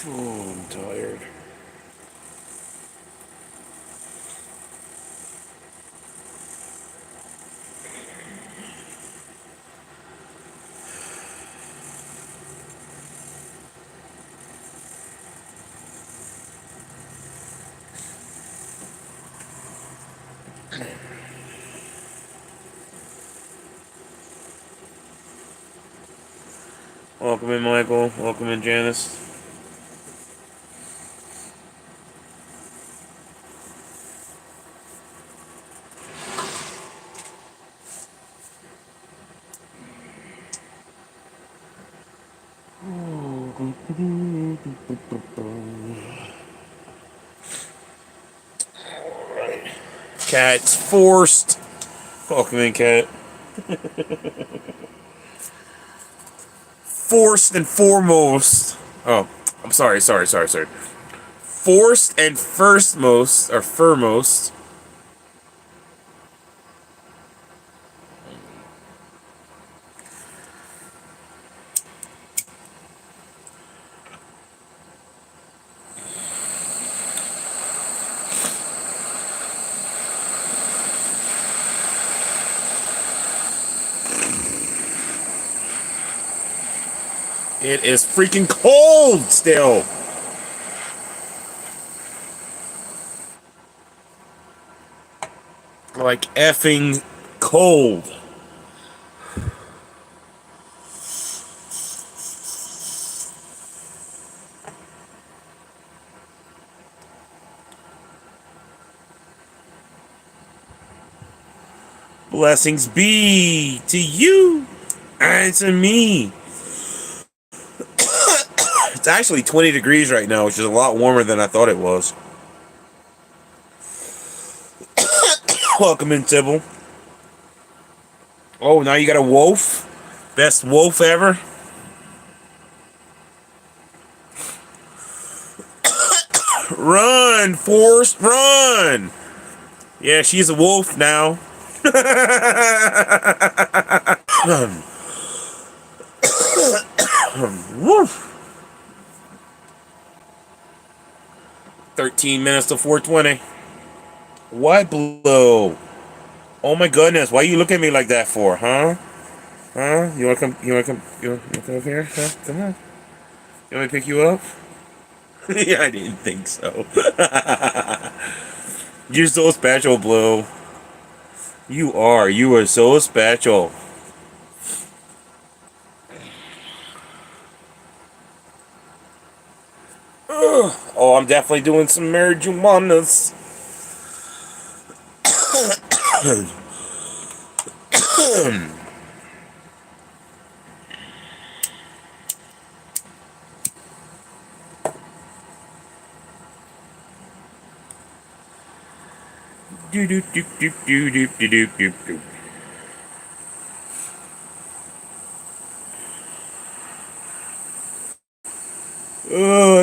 Oh, I'm tired. Welcome in, Michael. Welcome in, Janice. Alright. Cat's forced. Welcome in, Cat. First and foremost. Oh, I'm sorry. Forced and firstmost, or furmost. It is freaking cold still. Like effing cold. Blessings be to you and to me. It's actually 20 degrees right now, which is a lot warmer than I thought it was. Welcome in, Tibble. Oh, now you got a wolf? Best wolf ever? Run, Forrest, run! Yeah, she's a wolf now. Woof. 13 minutes to 420. What blow? Oh my goodness, why you look at me like that for, huh? Huh? You wanna come up here? Huh? Come on. You want me to pick you up? Yeah, I didn't think so. You're so special, Blue. You are so special. Ugh. Oh, I'm definitely doing some marijuanas. Do do do do do do do do do.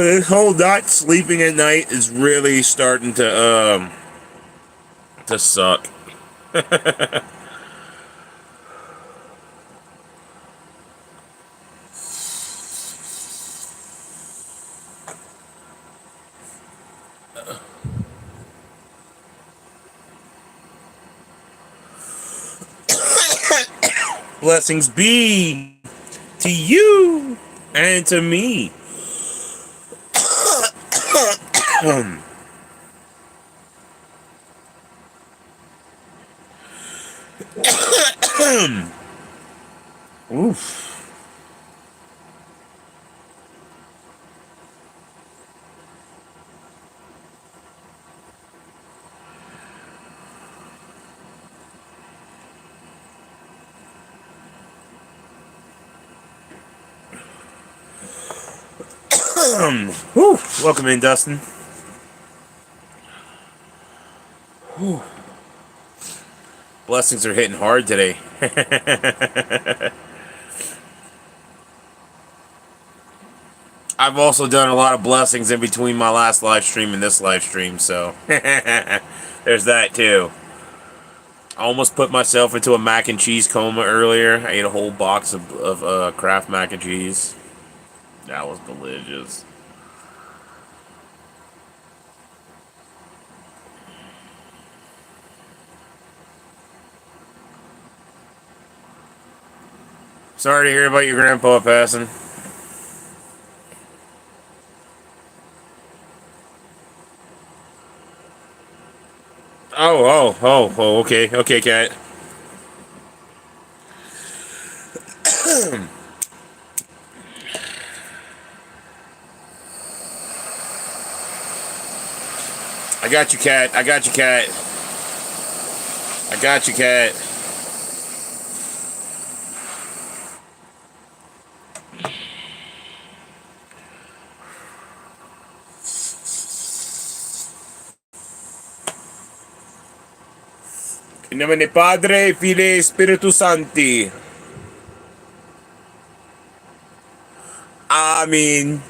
This whole not sleeping at night is really starting to suck. Blessings be to you and to me. Oof. Whew. Welcome in, Dustin. Whew. Blessings are hitting hard today. I've also done a lot of blessings in between my last live stream and this live stream, so there's that too. I almost put myself into a mac and cheese coma earlier. I ate a whole box of Kraft mac and cheese. That was delicious. Sorry to hear about your grandpa passing. Oh, okay. Okay, cat. I got you, cat. I got you, cat. I got you, cat. In nome di Padre, Fili, Spiritu Santi. Amen.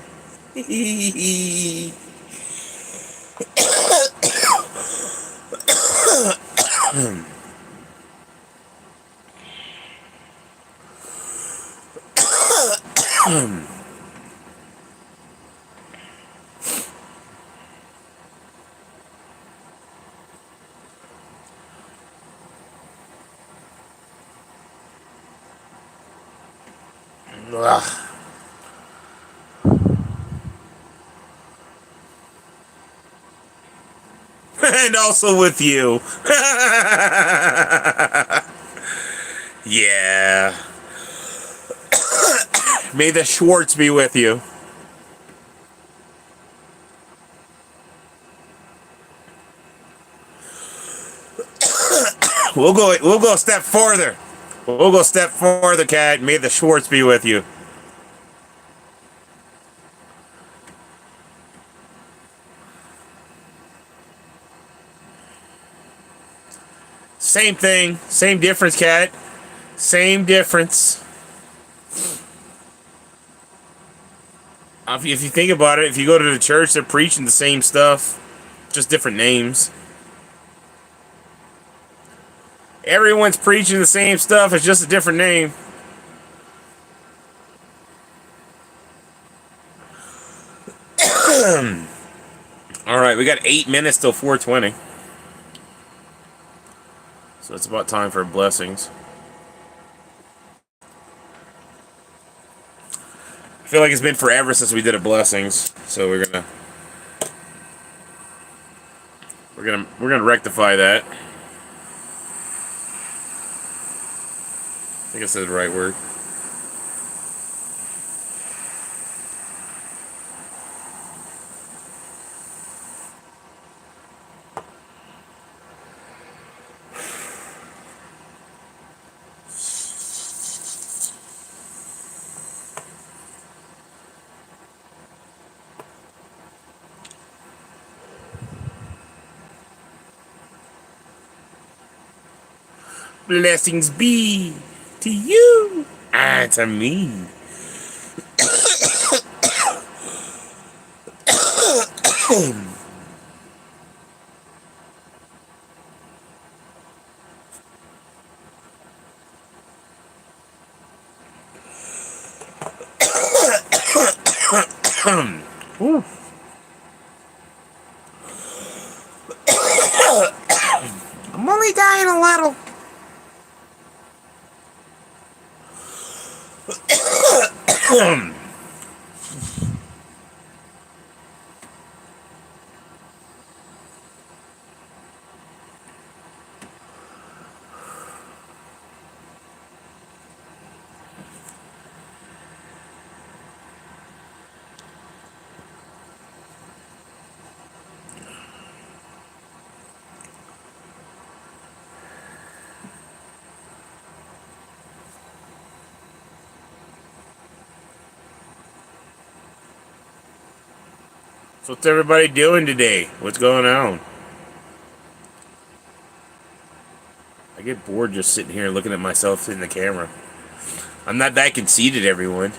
Ugh. And also with you. Yeah. May the Schwartz be with you. We'll go a step further. We'll go a step further, cat. May the Schwartz be with you. Same thing. Same difference, cat. Same difference. If you think about it, if you go to the church, they're preaching the same stuff, just different names. Everyone's preaching the same stuff, it's just a different name. Alright, we got 8 minutes till 4:20. So it's about time for blessings. I feel like it's been forever since we did a blessings, so we're gonna rectify that. I think I said the right word. Blessings be to you and to me. Ooh. I'm only dying a little. So what's everybody doing today? What's going on? I get bored just sitting here looking at myself in the camera. I'm not that conceited, everyone.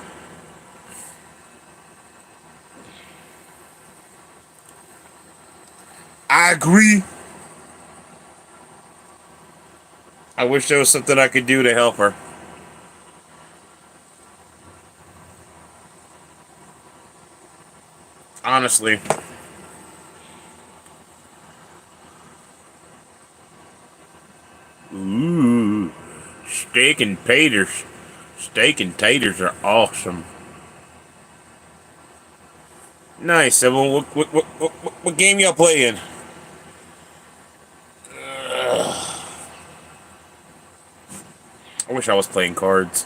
I agree. I wish there was something I could do to help her. Honestly. Ooh. Steak and taters. Steak and taters are awesome. Nice. So what game y'all playing? I wish I was playing cards.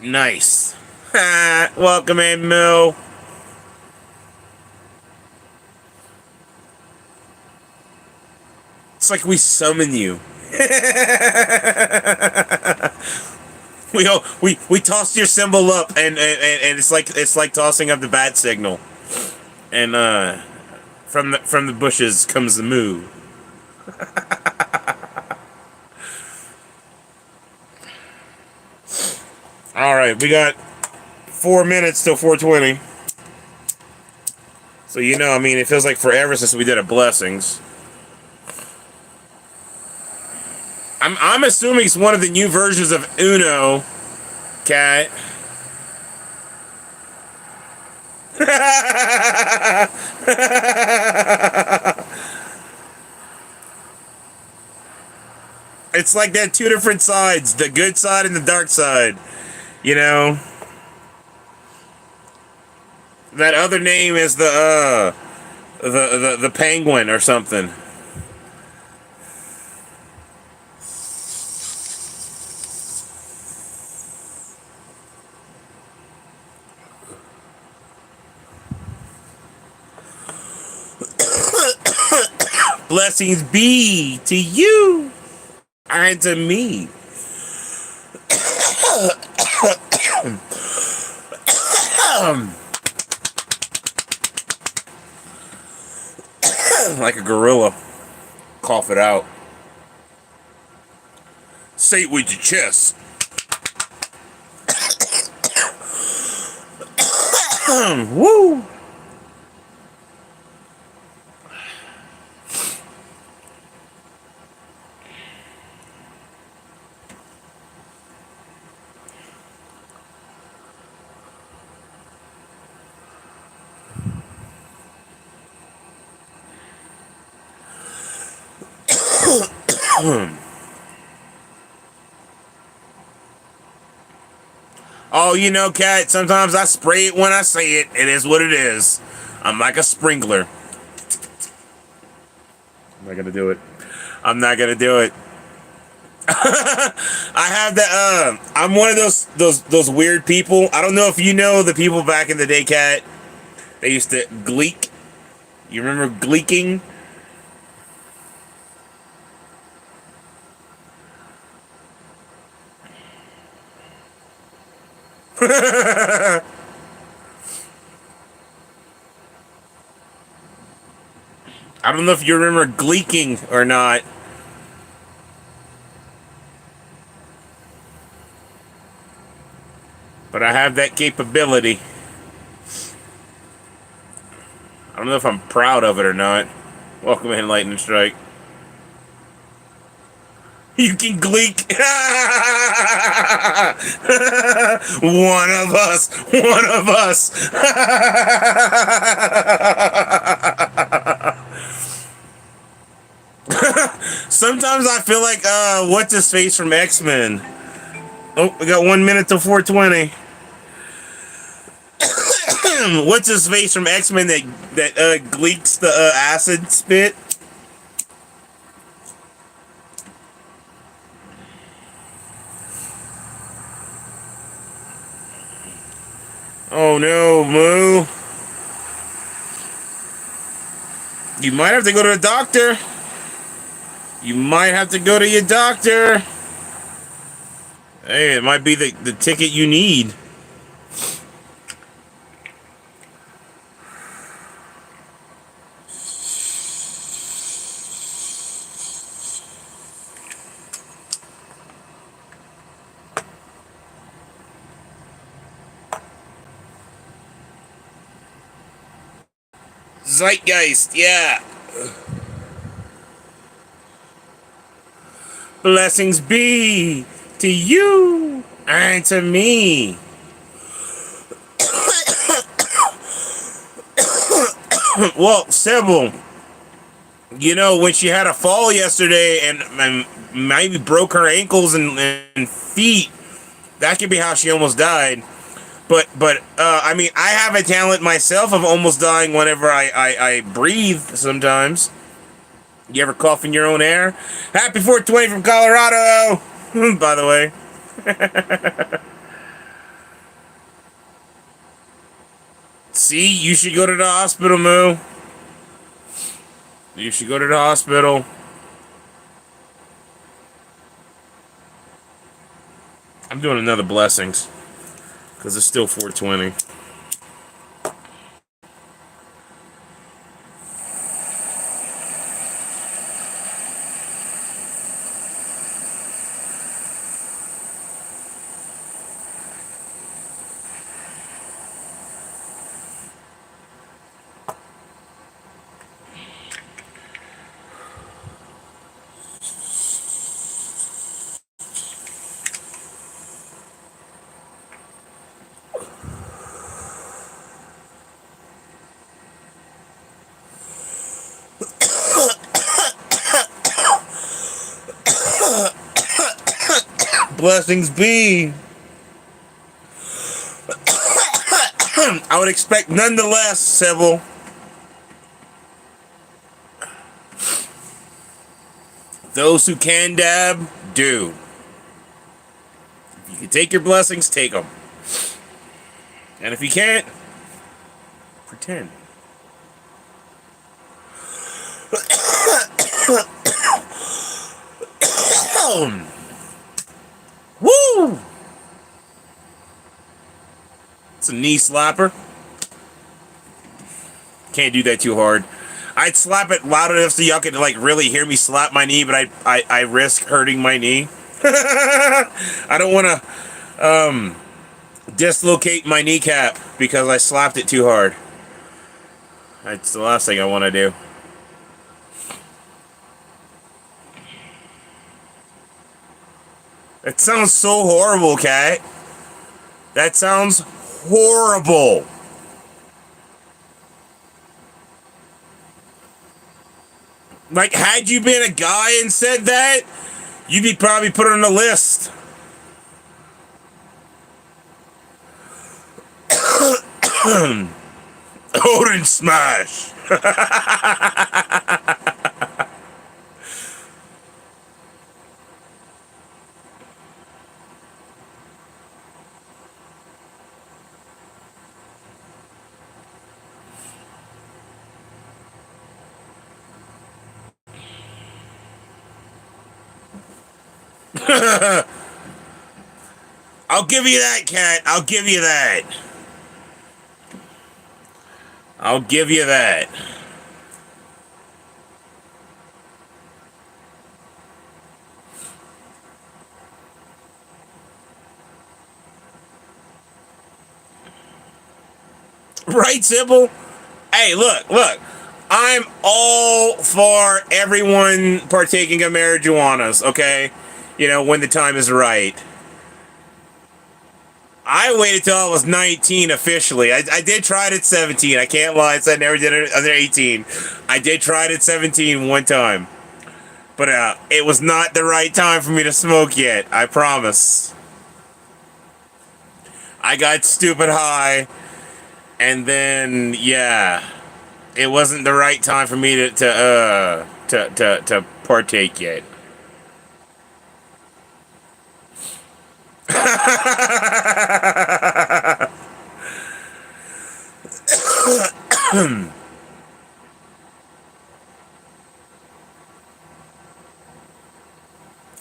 Nice. Welcome in, Moo. It's like we summon you. We tossed your symbol up, and it's like tossing up the bat signal. And from the bushes comes the moo. All right, we got 4 minutes till 4:20. So I mean, it feels like forever since we did a blessings. I'm assuming it's one of the new versions of Uno, Cat. It's like that two different sides, the good side and the dark side. You know? That other name is the penguin or something. Blessings be to you and to me. Like a gorilla. Cough it out. Say it with your chest. Woo! Oh, Cat, sometimes I spray it when I say it. It is what it is. I'm like a sprinkler. I'm not gonna do it. I'm not gonna do it. I have that. I'm one of those weird people. I don't know if you know the people back in the day, Cat. They used to gleek. You remember gleeking? I don't know if you remember gleeking or not. But I have that capability. I don't know if I'm proud of it or not. Welcome in, Lightning Strike. You can gleek. One of us. One of us. Sometimes I feel like, what's his face from X-Men? Oh, we got 1 minute to 4:20. What's his face from X-Men that gleeks the acid spit? Oh no, Moo. You might have to go to the doctor. You might have to go to your doctor. Hey, it might be the ticket you need. Zeitgeist, yeah. Blessings be to you and to me. Well, Sybil, when she had a fall yesterday and maybe broke her ankles and feet, that could be how she almost died. But I mean, I have a talent myself of almost dying whenever I breathe sometimes. You ever cough in your own air? Happy 420 from Colorado, by the way. See, you should go to the hospital, Moo. You should go to the hospital. I'm doing another blessings because it's still 420. Blessings be. I would expect none the less, Sybil. Those who can dab, do. If you can take your blessings, take them. And if you can't, pretend. Woo! It's a knee slapper. Can't do that too hard. I'd slap it loud enough so y'all could like really hear me slap my knee, but I risk hurting my knee. I don't want to dislocate my kneecap because I slapped it too hard. That's the last thing I want to do. It sounds so horrible, Kat. That sounds horrible. Like, had you been a guy and said that, you'd be probably put on the list. Odin smash. I'll give you that, Kat. I'll give you that. I'll give you that. Right, Sybil? Hey, look. I'm all for everyone partaking of marijuanas, okay? When the time is right. I waited till I was 19 officially. I did try it at 17. I can't lie. I never did it under 18. I did try it at 17 one time. But it was not the right time for me to smoke yet. I promise. I got stupid high. And then, yeah. It wasn't the right time for me to partake yet.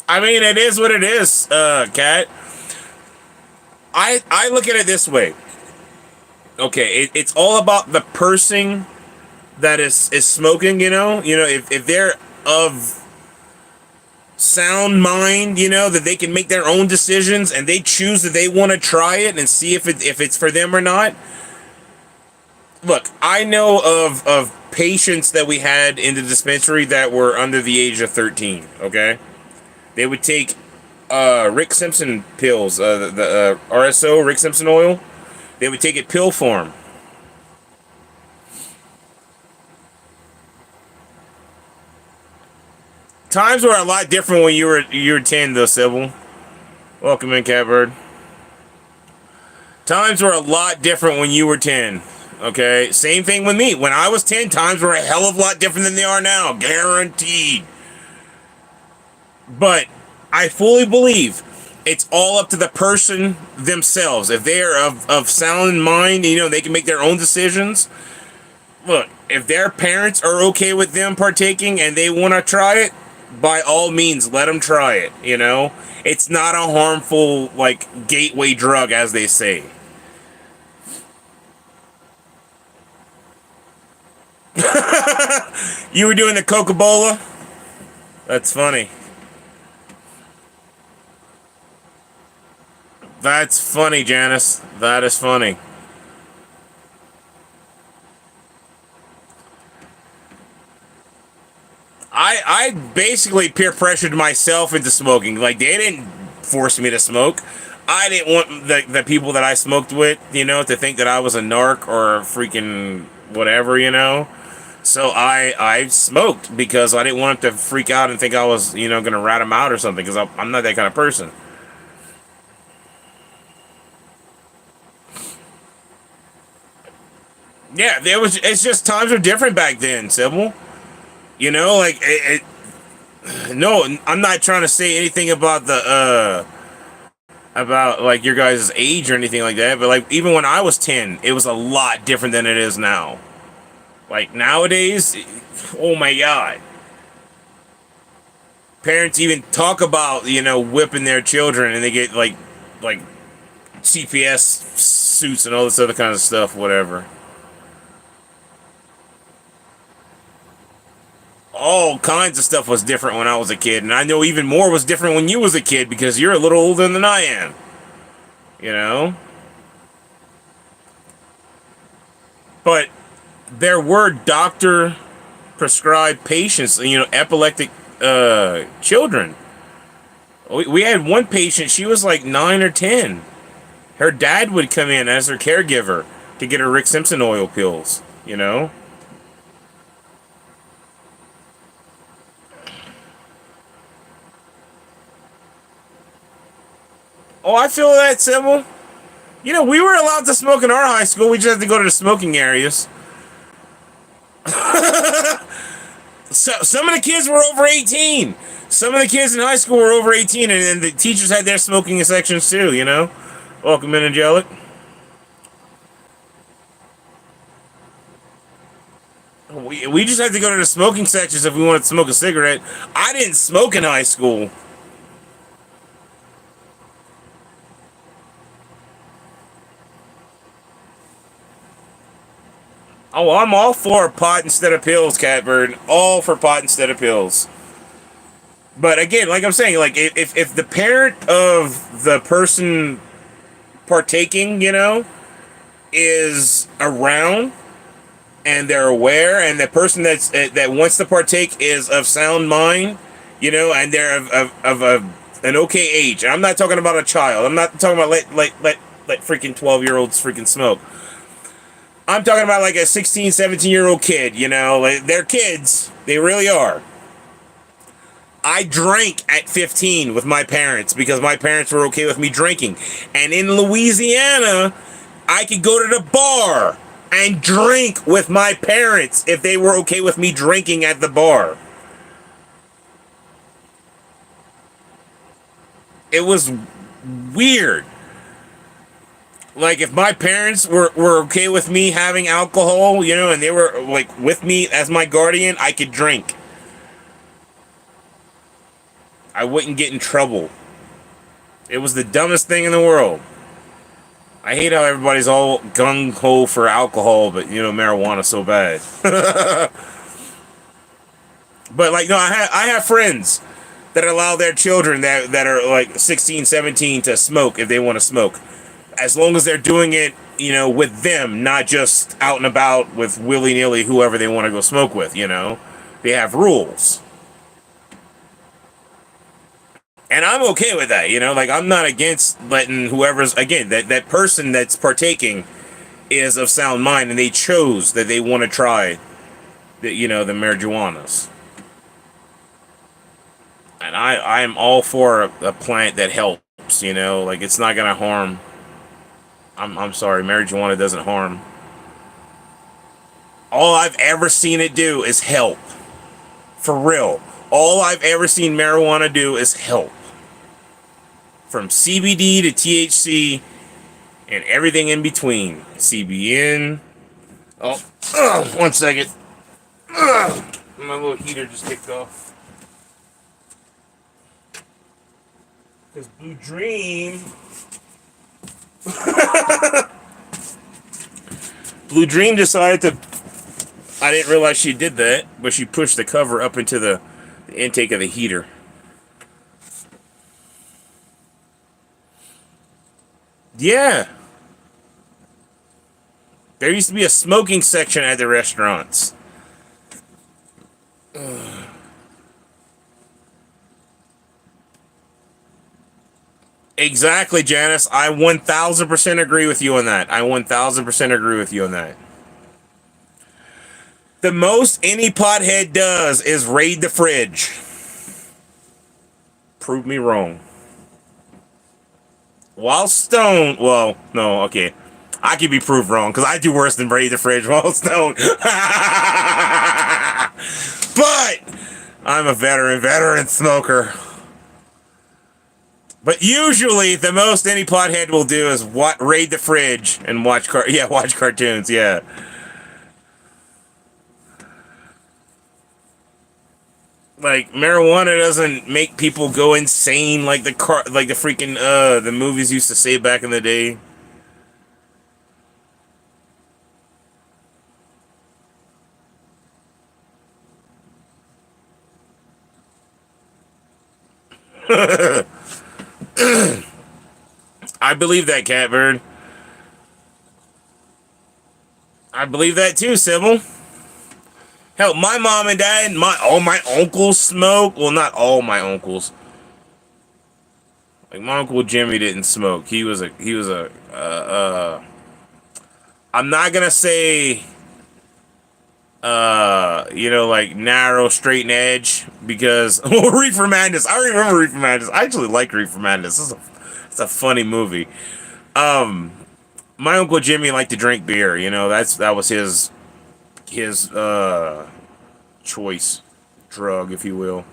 I mean, it is what it is, Kat. I look at it this way. Okay, it's all about the person that is smoking, if they're of sound mind, that they can make their own decisions and they choose that they want to try it and see if it's for them or not. Look, I know of patients that we had in the dispensary that were under the age of 13. Okay, they would take Rick Simpson pills, the RSO, Rick Simpson oil. They would take it pill form. Times were a lot different when you were 10, though, Sybil. Welcome in, Catbird. Times were a lot different when you were 10. Okay, same thing with me. When I was 10, times were a hell of a lot different than they are now, guaranteed. But I fully believe it's all up to the person themselves. If they are of sound mind, they can make their own decisions. Look, if their parents are okay with them partaking and they want to try it, by all means, let them try it. It's not a harmful, like, gateway drug, as they say. You were doing the Coca-Cola? That's funny. That's funny, Janice. That is funny. I basically peer pressured myself into smoking. Like, they didn't force me to smoke. I didn't want the people that I smoked with, to think that I was a narc or a freaking whatever. So I smoked because I didn't want them to freak out and think I was, going to rat them out or something, because I'm not that kind of person. Yeah, it's just times were different back then, Sybil. Like, no, I'm not trying to say anything about about like your guys' age or anything like that, but like even when I was 10, it was a lot different than it is now. Like nowadays, oh my god. Parents even talk about, whipping their children, and they get like CPS suits and all this other kind of stuff, whatever. All kinds of stuff was different when I was a kid, and I know even more was different when you was a kid, because you're a little older than I am. You know? But there were doctor prescribed patients, epileptic children. We had one patient, she was like 9 or 10. Her dad would come in as her caregiver to get her Rick Simpson oil pills. Oh, I feel that, Sybil. We were allowed to smoke in our high school. We just had to go to the smoking areas. So, some of the kids were over 18. Some of the kids in high school were over 18, and then the teachers had their smoking sections too. Welcome in, Angelic. We just had to go to the smoking sections if we wanted to smoke a cigarette. I didn't smoke in high school. Oh, I'm all for pot instead of pills, Catbird. All for pot instead of pills. But again, like I'm saying, like if the parent of the person partaking, is around and they're aware, and the person that wants to partake is of sound mind, and they're of an okay age. I'm not talking about a child. I'm not talking about let freaking 12-year-olds freaking smoke. I'm talking about like a 16, 17-year-old kid, like they're kids. They really are. I drank at 15 with my parents because my parents were okay with me drinking. And in Louisiana, I could go to the bar and drink with my parents if they were okay with me drinking at the bar. It was weird. Like, if my parents were okay with me having alcohol, and they were, like, with me as my guardian, I could drink. I wouldn't get in trouble. It was the dumbest thing in the world. I hate how everybody's all gung-ho for alcohol, but, marijuana so bad. But, like, no, I have friends that allow their children that are, like, 16, 17 to smoke if they want to smoke. as long as they're doing it, with them, not just out and about with willy nilly whoever they want to go smoke with. They have rules, and I'm okay with that. Like I'm not against letting whoever's again that person that's partaking is of sound mind, and they chose that they want to try the marijuanas. And I'm all for a plant that helps. Like it's not gonna harm. I'm sorry, marijuana doesn't harm. All I've ever seen it do is help. For real. All I've ever seen marijuana do is help. From CBD to THC and everything in between. CBN. Oh, one second. My little heater just kicked off. Because Blue Dream. Blue Dream decided to. I didn't realize she did that, but she pushed the cover up into the intake of the heater. Yeah. There used to be a smoking section at the restaurants. Exactly, Janice. I 1000% agree with you on that. I 1000% agree with you on that. The most any pothead does is raid the fridge. Prove me wrong. While stoned, well, no, okay. I can be proved wrong because I do worse than raid the fridge while stoned. But I'm a veteran smoker. But usually, the most any pothead will do is raid the fridge and watch cartoons. Yeah. Like marijuana doesn't make people go insane like the freaking the movies used to say back in the day. I believe that, Catbird. I believe that too, Sybil. Hell, my mom and dad, all my uncles smoke. Well, not all my uncles. Like my uncle Jimmy didn't smoke. He was a. I'm not gonna say. Like narrow, straight and edge because Reefer Madness. I remember Reefer Madness. I actually like Reefer Madness. It's a funny movie. My uncle Jimmy liked to drink beer. That was his choice drug, if you will.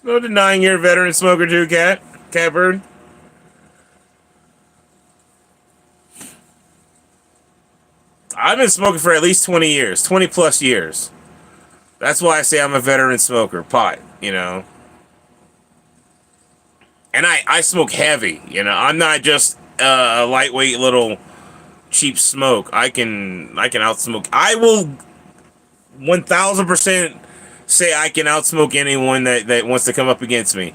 No denying you're a veteran smoker too, Catbird. I've been smoking for at least 20 years, 20 plus years. That's why I say I'm a veteran smoker. Pot. And I smoke heavy. I'm not just a lightweight little cheap smoke. I can outsmoke. I will 1000% say I can outsmoke anyone that wants to come up against me.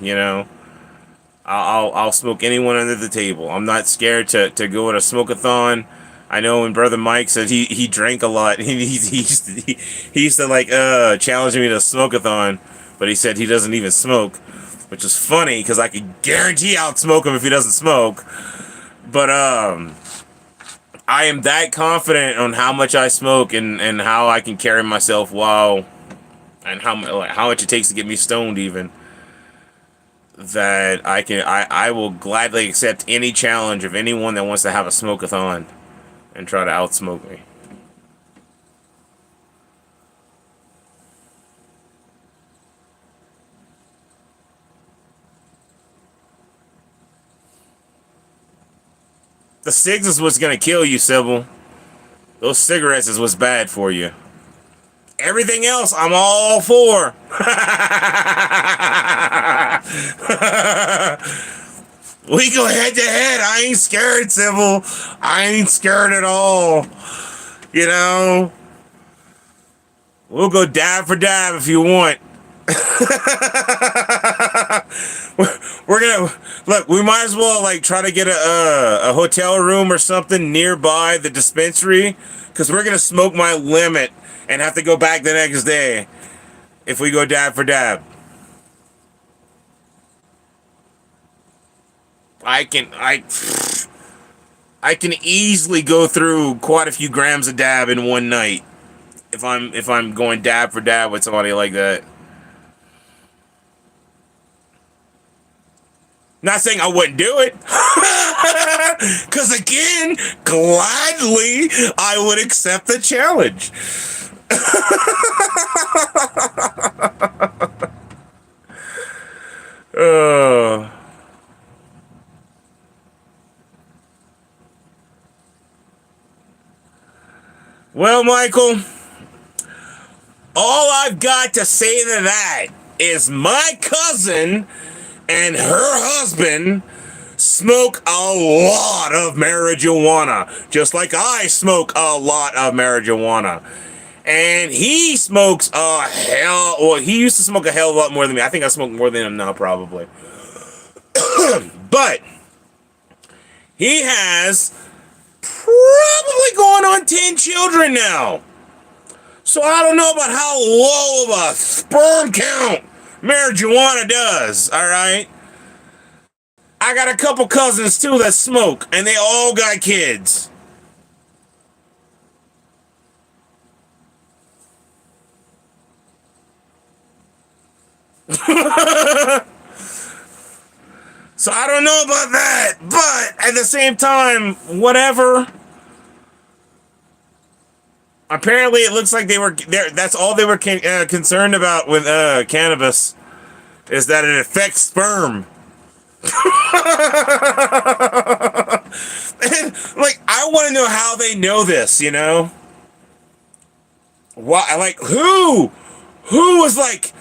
I'll smoke anyone under the table. I'm not scared to go at a smoke-a-thon. I know when Brother Mike said he drank a lot. He used to like challenge me to smoke-a-thon, but he said he doesn't even smoke, which is funny because I could guarantee I'll smoke him if he doesn't smoke. But I am that confident on how much I smoke and how I can carry myself and how much it takes to get me stoned even, that I will gladly accept any challenge of anyone that wants to have a smoke-a-thon and try to outsmoke me. The cigs is what's gonna kill you, Sybil. Those cigarettes is what's bad for you. Everything else, I'm all for. We go head to head. I ain't scared, Sybil. I ain't scared at all. You know, we'll go dab for dab if you want. We're gonna look. We might as well like try to get a hotel room or something nearby the dispensary, because we're gonna smoke my limit and have to go back the next day if we go dab for dab. I can I can easily go through quite a few grams of dab in one night if I'm going dab for dab with somebody like that. Not saying I wouldn't do it. Because again, gladly, I would accept the challenge. uh, well, Michael, all I've got to say to that is my cousin and her husband smoke a lot of marijuana, just like I smoke a lot of marijuana. And he smokes he used to smoke a hell of a lot more than me. I think I smoke more than him now, probably. But he has probably going on 10 children now. So I don't know about how low of a sperm count marijuana does, alright? I got a couple cousins too that smoke, and they all got kids. So I don't know about that, but at the same time, whatever. Apparently, it looks like they were there. That's all they were concerned about with cannabis, is that it affects sperm. And like, I want to know how they know this. You know, why? Like, who was like,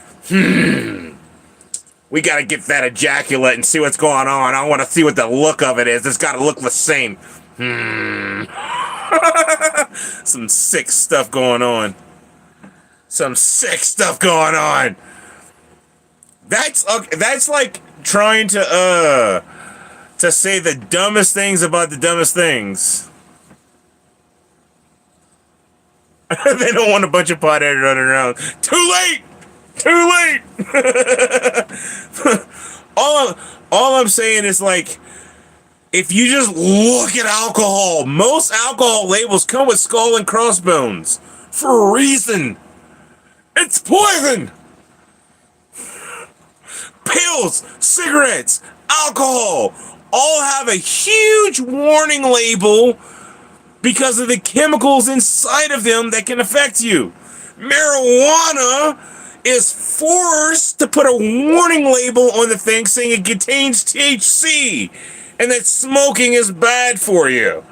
we gotta get that ejaculate and see what's going on. I want to see what the look of it is. It's got to look the same. Some sick stuff going on. Some sick stuff going on. That's like trying to say the dumbest things about the dumbest things. They don't want a bunch of potheads running around. Too late. Too late. all I'm saying is, like, if you just look at alcohol, most alcohol labels come with skull and crossbones for a reason. It's poison. Pills, cigarettes, alcohol all have a huge warning label because of the chemicals inside of them that can affect you. Marijuana is forced to put a warning label on the thing saying it contains THC and that smoking is bad for you.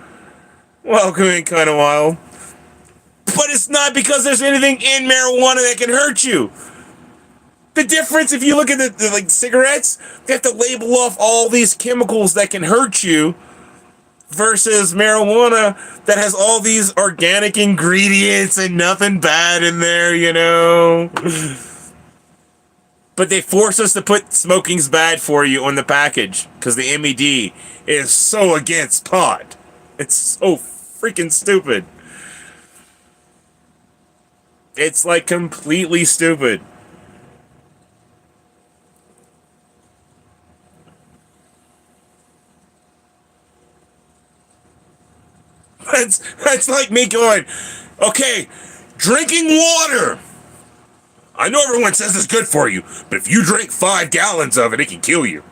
Welcome in, kind of wild. But it's not because there's anything in marijuana that can hurt you. The difference, if you look at the like cigarettes, they have to label off all these chemicals that can hurt you, versus marijuana that has all these organic ingredients and nothing bad in there, you know. But they force us to put smoking's bad for you on the package because the MED is so against pot. It's so freaking stupid. It's like completely stupid. That's like me going, okay, drinking water. I know everyone says it's good for you, but if you drink 5 gallons of it, it can kill you.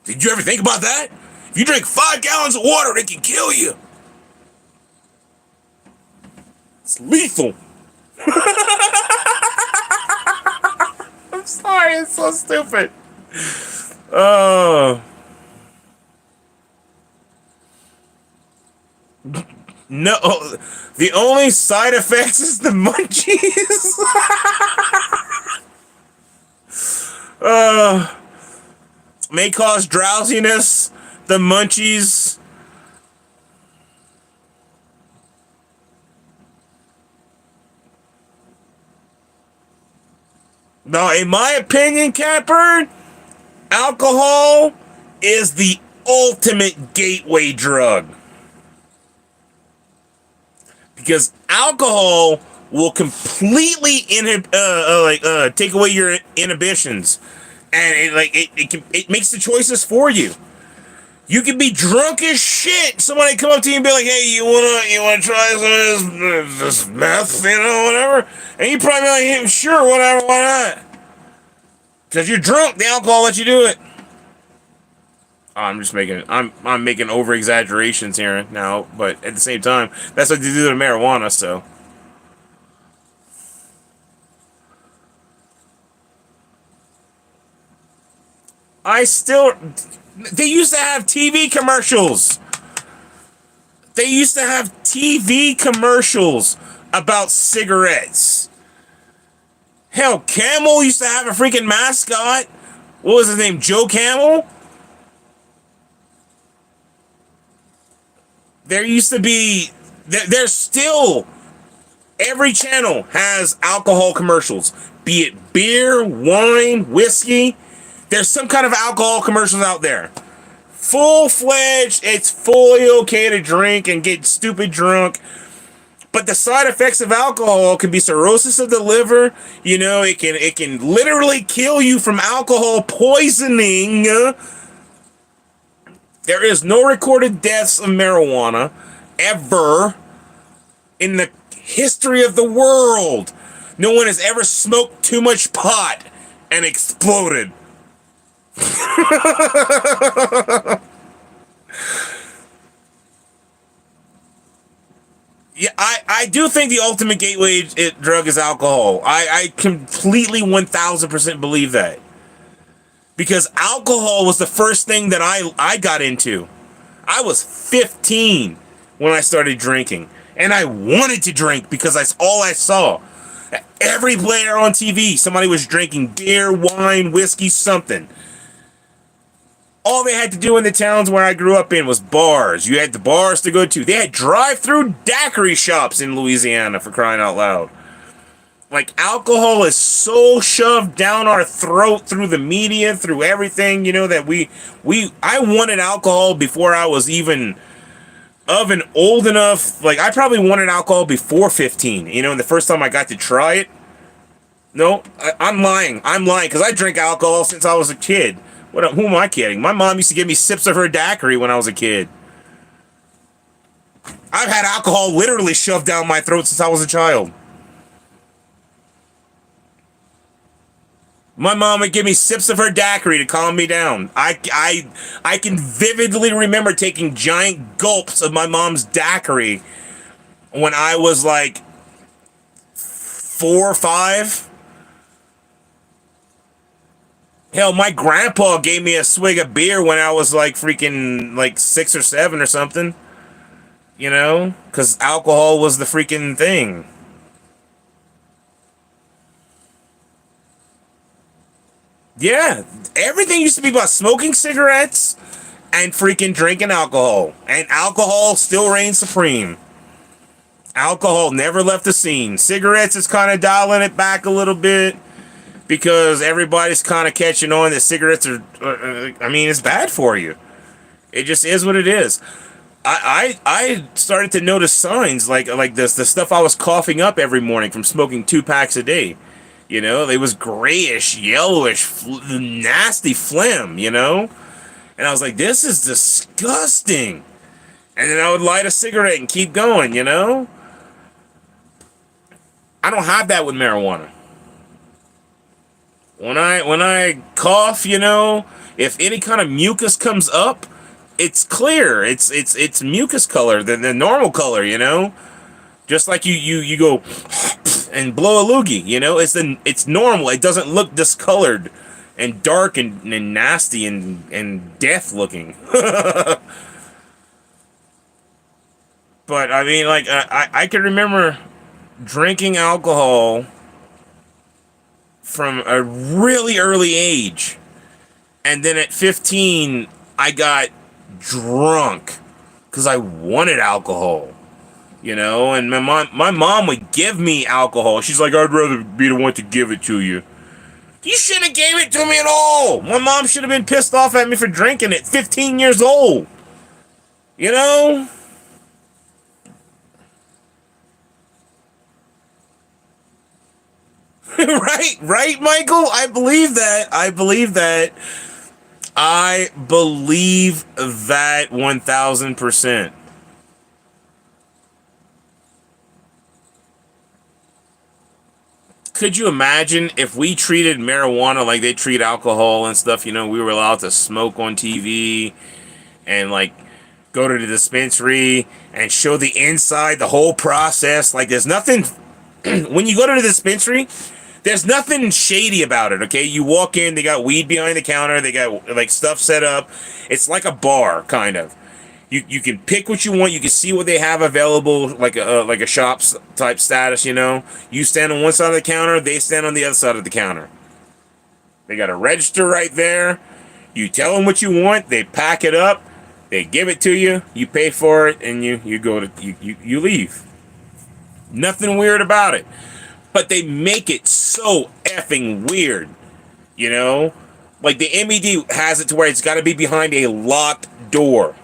Did you ever think about that? If you drink 5 gallons of water, it can kill you. It's lethal. I'm sorry, it's so stupid. Oh. No, the only side effects is the munchies. May cause drowsiness, the munchies. Now, in my opinion, Catbird, alcohol is the ultimate gateway drug. Because alcohol will completely take away your inhibitions, and it makes the choices for you. You can be drunk as shit. Somebody come up to you and be like, "Hey, you wanna try some of this meth, whatever?" And you probably be like, "Yeah, sure, whatever, why not?" Because you're drunk. The alcohol lets you do it. I'm making over exaggerations here now, but at the same time, that's what they do to marijuana. So I still, they used to have TV commercials. They used to have TV commercials about cigarettes. Hell, Camel used to have a freaking mascot. What was his name? Joe Camel? There used to be, there's still, every channel has alcohol commercials. Be it beer, wine, whiskey. There's some kind of alcohol commercials out there. Full-fledged, it's fully okay to drink and get stupid drunk. But the side effects of alcohol can be cirrhosis of the liver. It can literally kill you from alcohol poisoning. There is no recorded deaths of marijuana ever in the history of the world. No one has ever smoked too much pot and exploded. Yeah, I do think the ultimate gateway drug is alcohol. I completely 1000% believe that. Because alcohol was the first thing that I got into. I was 15 when I started drinking. And I wanted to drink because that's all I saw. Every player on TV, somebody was drinking beer, wine, whiskey, something. All they had to do in the towns where I grew up in was bars. You had the bars to go to. They had drive-through daiquiri shops in Louisiana, for crying out loud. Like, alcohol is so shoved down our throat through the media, through everything, that I wanted alcohol before I was even of an old enough. Like, I probably wanted alcohol before 15, and the first time I got to try it. No, I'm lying. I'm lying, because I drank alcohol since I was a kid. Who am I kidding? My mom used to give me sips of her daiquiri when I was a kid. I've had alcohol literally shoved down my throat since I was a child. My mom would give me sips of her daiquiri to calm me down. I can vividly remember taking giant gulps of my mom's daiquiri when I was like 4 or 5. Hell, my grandpa gave me a swig of beer when I was like freaking like 6 or 7 or something. Because alcohol was the freaking thing. Yeah, everything used to be about smoking cigarettes and freaking drinking alcohol. And alcohol still reigns supreme. Alcohol never left the scene. Cigarettes is kind of dialing it back a little bit because everybody's kind of catching on that cigarettes it's bad for you. It just is what it is. I started to notice signs like this, the stuff I was coughing up every morning from smoking 2 packs a day. It was grayish, yellowish, nasty phlegm, And I was like, this is disgusting. And then I would light a cigarette and keep going, I don't have that with marijuana. When I cough, if any kind of mucus comes up, it's clear. It's mucus color, the normal color, Just like you go and blow a loogie, it's normal. It doesn't look discolored and dark and nasty and death looking. But I can remember drinking alcohol from a really early age, and then at 15 I got drunk because I wanted alcohol. And my mom would give me alcohol. She's like, I'd rather be the one to give it to you. You shouldn't have gave it to me at all. My mom should have been pissed off at me for drinking it. 15 years old. You know? Right, Michael? I believe that. I believe that. I believe that 1000%. Could you imagine if we treated marijuana like they treat alcohol and stuff? You know, we were allowed to smoke on TV and like go to the dispensary and show the inside, the whole process. Like, there's nothing when you go to the dispensary. There's nothing shady about it, okay? You walk in, they got weed behind the counter, they got like stuff set up. It's like a bar, kind of. You can pick what you want. You can see what they have available, like a shop type status. You know, you stand on one side of the counter, they stand on the other side of the counter. They got a register right there. You tell them what you want, they pack it up, they give it to you, you pay for it, and you go to you leave. Nothing weird about it. But they make it so effing weird, you know? Like the MED has it to where it's got to be behind a locked door.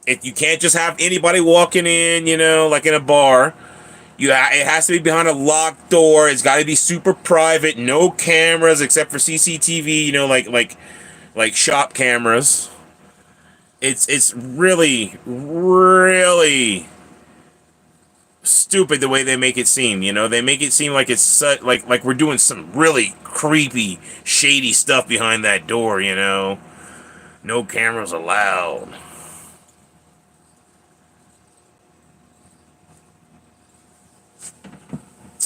You can't just have anybody walking in, you know, like in a bar. It has to be behind a locked door. It's got to be super private. No cameras except for CCTV. You know, like shop cameras. It's really really stupid the way they make it seem. You know, they make it seem like it's like we're doing some really creepy, shady stuff behind that door. You know, no cameras allowed.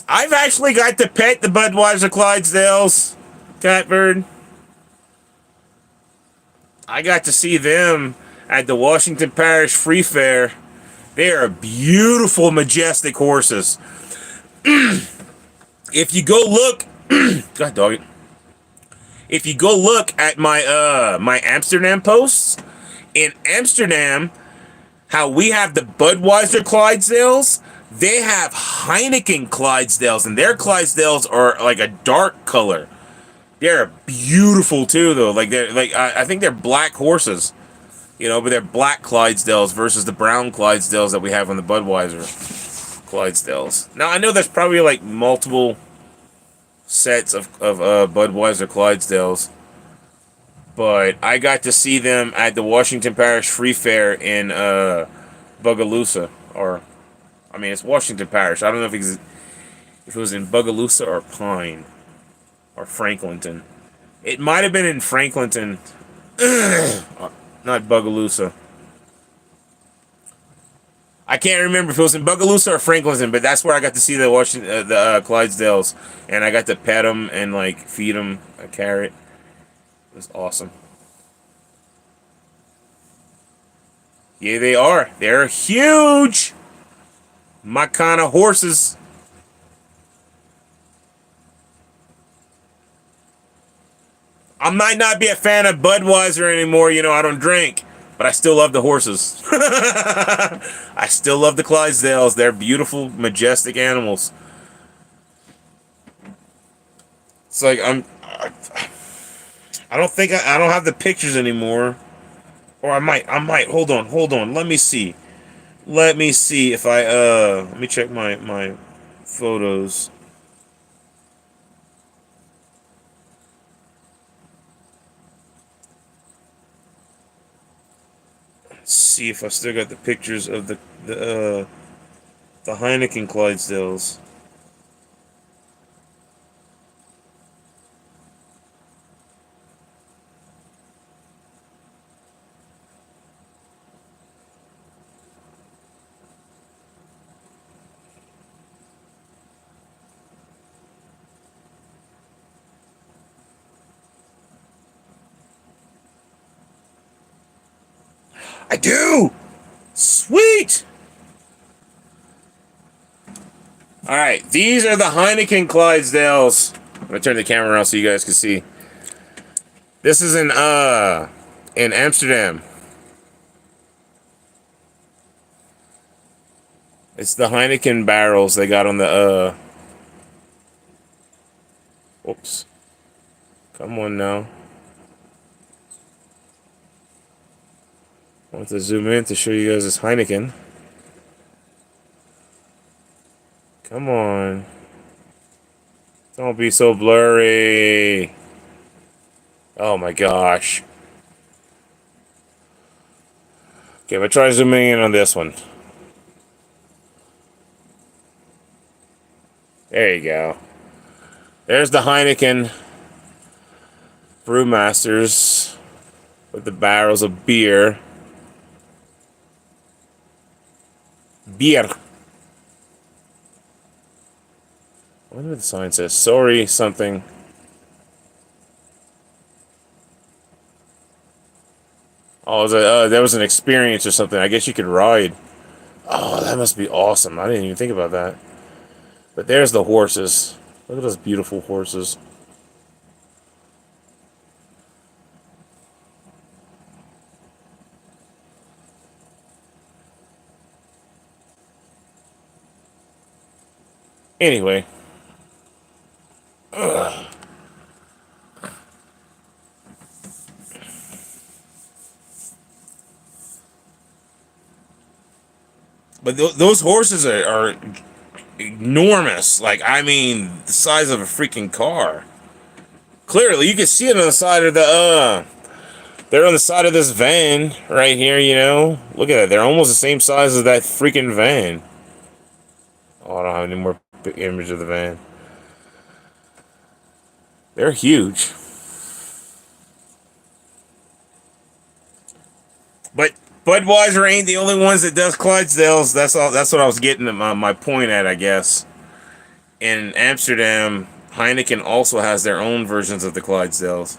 I've actually got to pet the Budweiser Clydesdales, Catbird. I got to see them at the Washington Parish Free Fair. They are beautiful, majestic horses. If you go look, God dog it. If you go look at my Amsterdam posts, in Amsterdam, how we have the Budweiser Clydesdales, they have Heineken Clydesdales, and their Clydesdales are like a dark color. They're beautiful too, though. Like they're like I think they're black horses, you know, but they're black Clydesdales versus the brown Clydesdales that we have on the Budweiser Clydesdales. Now I know there's probably like multiple sets of Budweiser Clydesdales, but I got to see them at the Washington Parish Free Fair in Bogalusa, or I mean it's Washington Parish. I don't know if it was in Bogalusa or Pine or Franklinton. It might have been in Franklinton, not Bogalusa. I can't remember if it was in Bogalusa or Franklinton, but that's where I got to see the Washington, the Clydesdales, and I got to pet them and like feed them a carrot. It was awesome. Yeah, they are. They're huge. My kind of horses. I might not be a fan of Budweiser anymore. You know, I don't drink, but I still love the horses. I still love the Clydesdales. They're beautiful, majestic animals. It's like I don't think I don't have the pictures anymore, or I might. Hold on. Let me see. Let me see if I let me check my photos. See if I still got the pictures of the Heineken Clydesdales. I do. Sweet. All right, these are the Heineken Clydesdales. I'm gonna turn the camera around so you guys can see. This is in Amsterdam. It's the Heineken barrels they got on the oops. Come on now. I want to zoom in to show you guys this Heineken. Come on. Don't be so blurry. Oh my gosh. Okay, but try zooming in on this one. There you go. There's the Heineken Brewmasters with the barrels of beer. Beer. I wonder what the sign says. Sorry, something. Oh, there was an experience or something. I guess you could ride. Oh, that must be awesome. I didn't even think about that. But there's the horses. Look at those beautiful horses. Anyway. Ugh. But those horses are enormous. Like, I mean, the size of a freaking car. Clearly, you can see it on the side of the, they're on the side of this van right here, you know? Look at it. They're almost the same size as that freaking van. Oh, I don't have any more image of the van. They're huge. But Budweiser ain't the only ones that does Clydesdales. That's all. That's what I was getting at my point at, I guess. In Amsterdam, Heineken also has their own versions of the Clydesdales.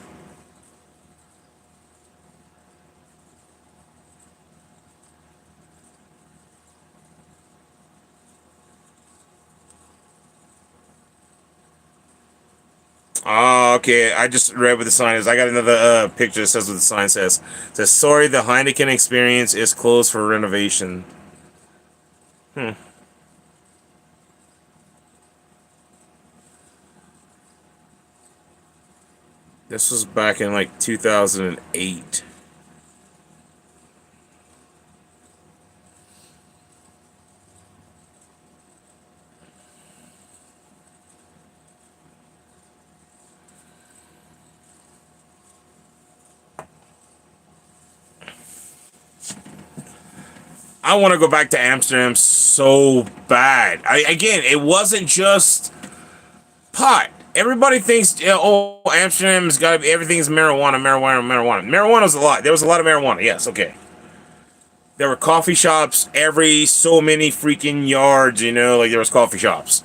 Oh, okay. I just read what the sign is. I got another picture that says what the sign says. It says, sorry, the Heineken experience is closed for renovation. This was back in like 2008. I want to go back to Amsterdam so bad. Again, it wasn't just pot. Everybody thinks, yeah, oh, Amsterdam's got to be, everything's marijuana, marijuana, marijuana. Marijuana's a lot. There was a lot of marijuana. Yes, okay. There were coffee shops every so many freaking yards, you know, like there was coffee shops.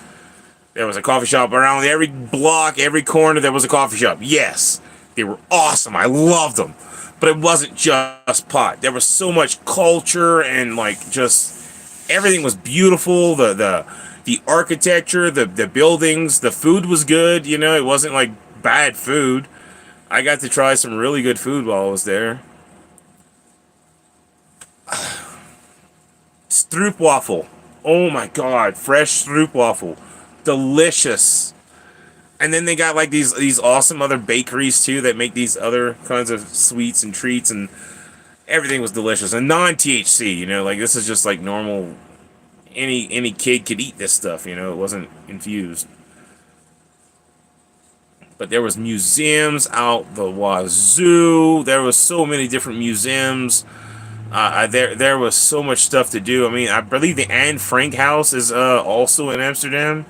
There was a coffee shop around every block, every corner, there was a coffee shop. Yes, they were awesome. I loved them. But it wasn't just pot. There was so much culture and like just everything was beautiful. The architecture, the buildings, the food was good, you know, it wasn't like bad food. I got to try some really good food while I was there. Stroopwafel. Oh my god, fresh stroopwafel. Delicious. And then they got like these awesome other bakeries too that make these other kinds of sweets and treats, and everything was delicious and non-THC, you know, like this is just like normal, any kid could eat this stuff, you know, it wasn't infused. But there was museums out the wazoo. There was so many different museums. There was so much stuff to do. I mean, I believe the Anne Frank house is also in Amsterdam.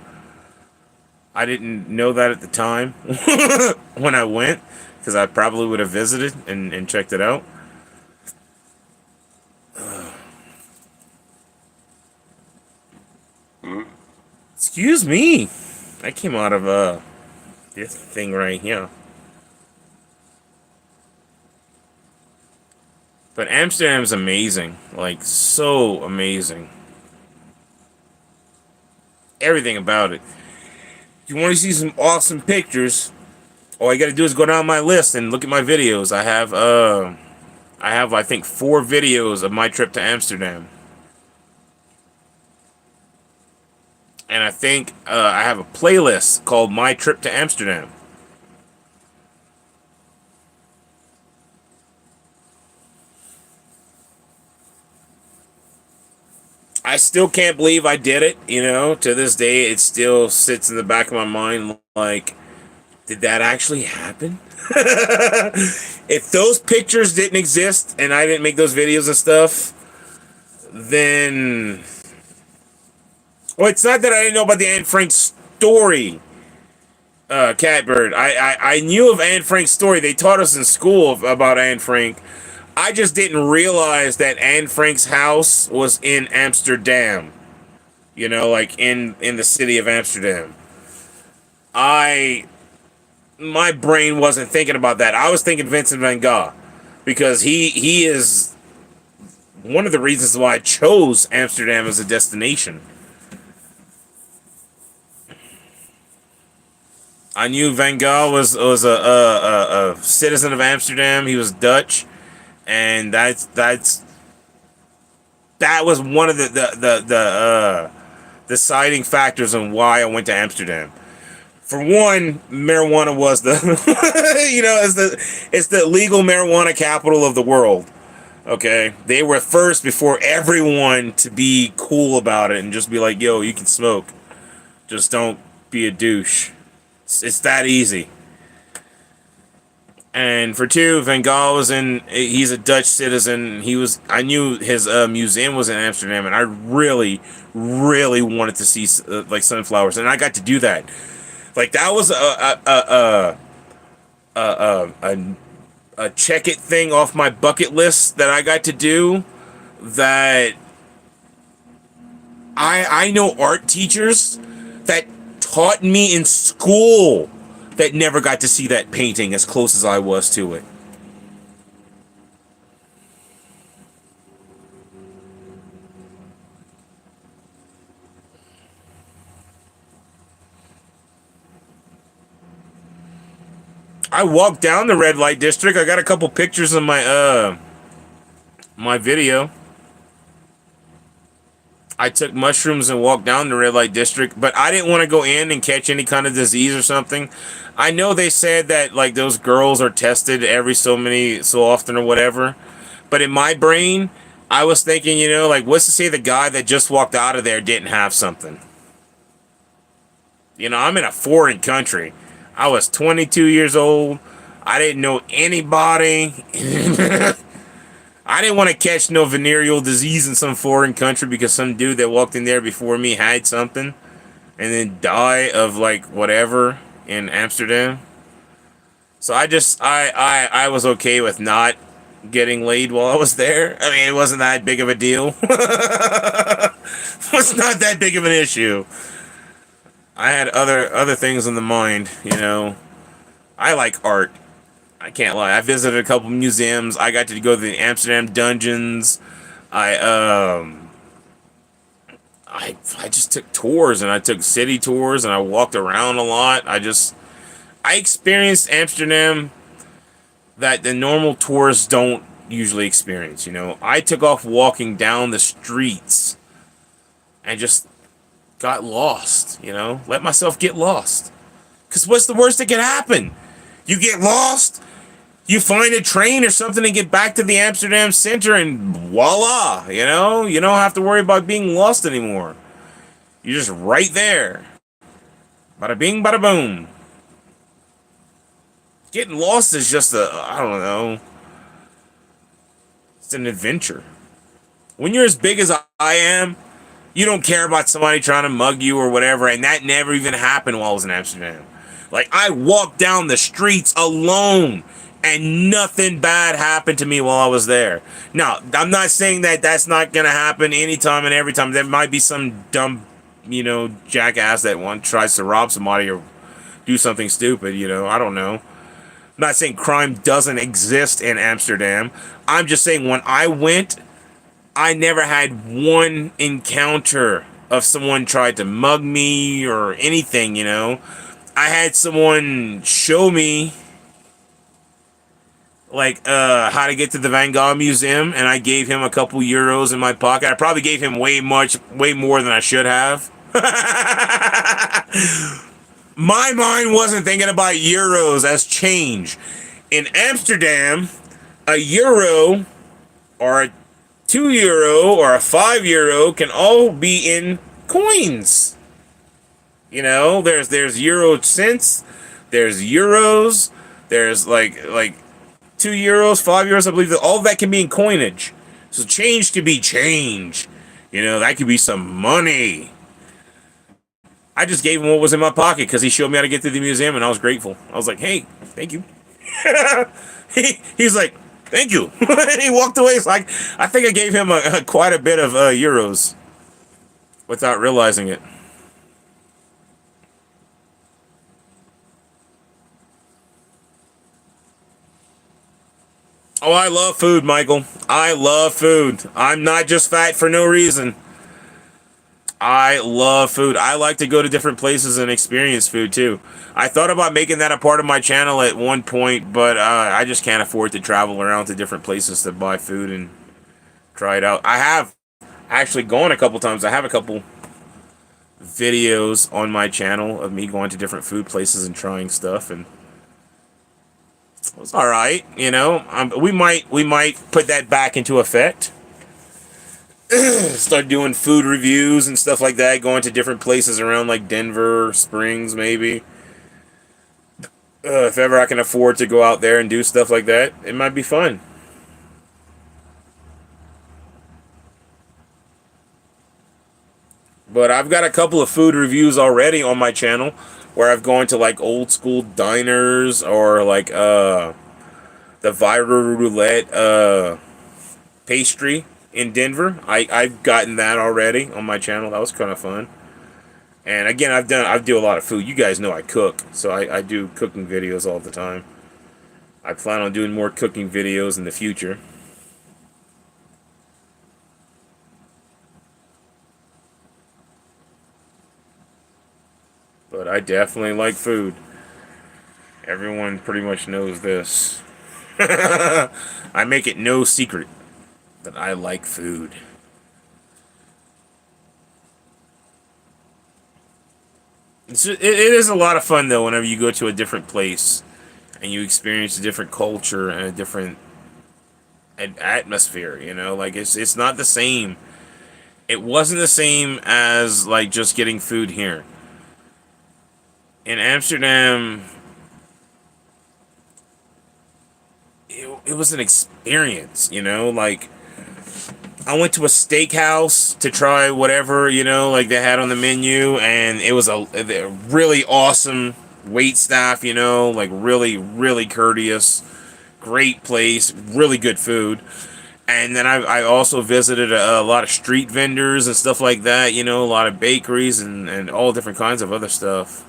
I didn't know that at the time when I went, because I probably would have visited and checked it out. Excuse me. I came out of this thing right here. But Amsterdam's amazing. Like, so amazing. Everything about it. If you want to see some awesome pictures, all you gotta do is go down my list and look at my videos. I have I think 4 videos of my trip to Amsterdam. And I think I have a playlist called My Trip to Amsterdam. I still can't believe I did it. You know, to this day, it still sits in the back of my mind. Like, did that actually happen? If those pictures didn't exist and I didn't make those videos and stuff, then, well, it's not that I didn't know about the Anne Frank story. Catbird. I knew of Anne Frank's story. They taught us in school about Anne Frank. I just didn't realize that Anne Frank's house was in Amsterdam. You know, like in the city of Amsterdam. I My brain wasn't thinking about that. I was thinking Vincent van Gogh because he is one of the reasons why I chose Amsterdam as a destination. I knew Van Gogh was a citizen of Amsterdam. He was Dutch, and that was one of the deciding factors on why I went to Amsterdam. For one, marijuana was the you know it's the legal marijuana capital of the world. Okay, they were first before everyone to be cool about it and just be like, "Yo, you can smoke, just don't be a douche." It's that easy. And for two, Van Gogh was in. He's a Dutch citizen. He was. I knew his museum was in Amsterdam, and I really, really wanted to see like sunflowers, and I got to do that. Like that was a check it thing off my bucket list that I got to do. That I know art teachers that taught me in school that never got to see that painting as close as I was to it. I walked down the red light district. I got a couple pictures of my video. I took mushrooms and walked down the red light district, but I didn't want to go in and catch any kind of disease or something. I know they said that like those girls are tested every so often or whatever, but in my brain, I was thinking, you know, like what's to say the guy that just walked out of there didn't have something? You know, I'm in a foreign country. I was 22 years old. I didn't know anybody. I didn't want to catch no venereal disease in some foreign country because some dude that walked in there before me had something and then die of like whatever in Amsterdam. So I was okay with not getting laid while I was there. I mean, it wasn't that big of a deal. It was not that big of an issue. I had other things in the mind, you know. I like art. I can't lie. I visited a couple museums. I got to go to the Amsterdam dungeons. I just took tours and I took city tours and I walked around a lot. I experienced Amsterdam that the normal tourists don't usually experience, you know. I took off walking down the streets and just got lost, you know. Let myself get lost. Cause what's the worst that could happen? You get lost, you find a train or something and get back to the Amsterdam center and voila, you know? You don't have to worry about being lost anymore. You're just right there. Bada bing, bada boom. Getting lost is just I don't know. It's an adventure. When you're as big as I am, you don't care about somebody trying to mug you or whatever, and that never even happened while I was in Amsterdam. Like, I walked down the streets alone, and nothing bad happened to me while I was there. Now, I'm not saying that that's not going to happen anytime and every time. There might be some dumb, you know, jackass that tries to rob somebody or do something stupid, you know. I don't know. I'm not saying crime doesn't exist in Amsterdam. I'm just saying when I went, I never had one encounter of someone tried to mug me or anything, you know. I had someone show me like how to get to the Van Gogh Museum, and I gave him a couple euros in my pocket. I probably gave him way more than I should have. My mind wasn't thinking about euros as change. In Amsterdam, a euro or €2 or a €5 can all be in coins. You know, there's euro cents, there's euros, there's like €2, €5, I believe that all of that can be in coinage. So change can be change. You know, that could be some money. I just gave him what was in my pocket because he showed me how to get to the museum, and I was grateful. I was like, "Hey, thank you." He's like, "Thank you." And he walked away. It's like I think I gave him quite a bit of euros without realizing it. Oh, I love food, Michael. I love food. I'm not just fat for no reason. I love food. I like to go to different places and experience food too. I thought about making that a part of my channel at one point, but I just can't afford to travel around to different places to buy food and try it out. I have actually gone a couple times. I have a couple videos on my channel of me going to different food places and trying stuff, and it was all right. You know, we might put that back into effect. Start doing food reviews and stuff like that, going to different places around like Denver Springs, maybe. If ever I can afford to go out there and do stuff like that, it might be fun. But I've got a couple of food reviews already on my channel where I've gone to like old school diners or like the Viral Roulette pastry in Denver. I've gotten that already on my channel. That was kind of fun. And again, I do a lot of food. You guys know I cook, so I do cooking videos all the time. I plan on doing more cooking videos in the future. But I definitely like food. Everyone pretty much knows this. I make it no secret that I like food. It is a lot of fun though whenever you go to a different place and you experience a different culture and a different atmosphere. You know, like it's not the same. It wasn't the same as like just getting food here in Amsterdam. It was an experience. You know, like I went to a steakhouse to try whatever, you know, like they had on the menu, and it was a really awesome wait staff, you know, like really, really courteous, great place, really good food. And then I also visited a lot of street vendors and stuff like that, you know, a lot of bakeries and all different kinds of other stuff.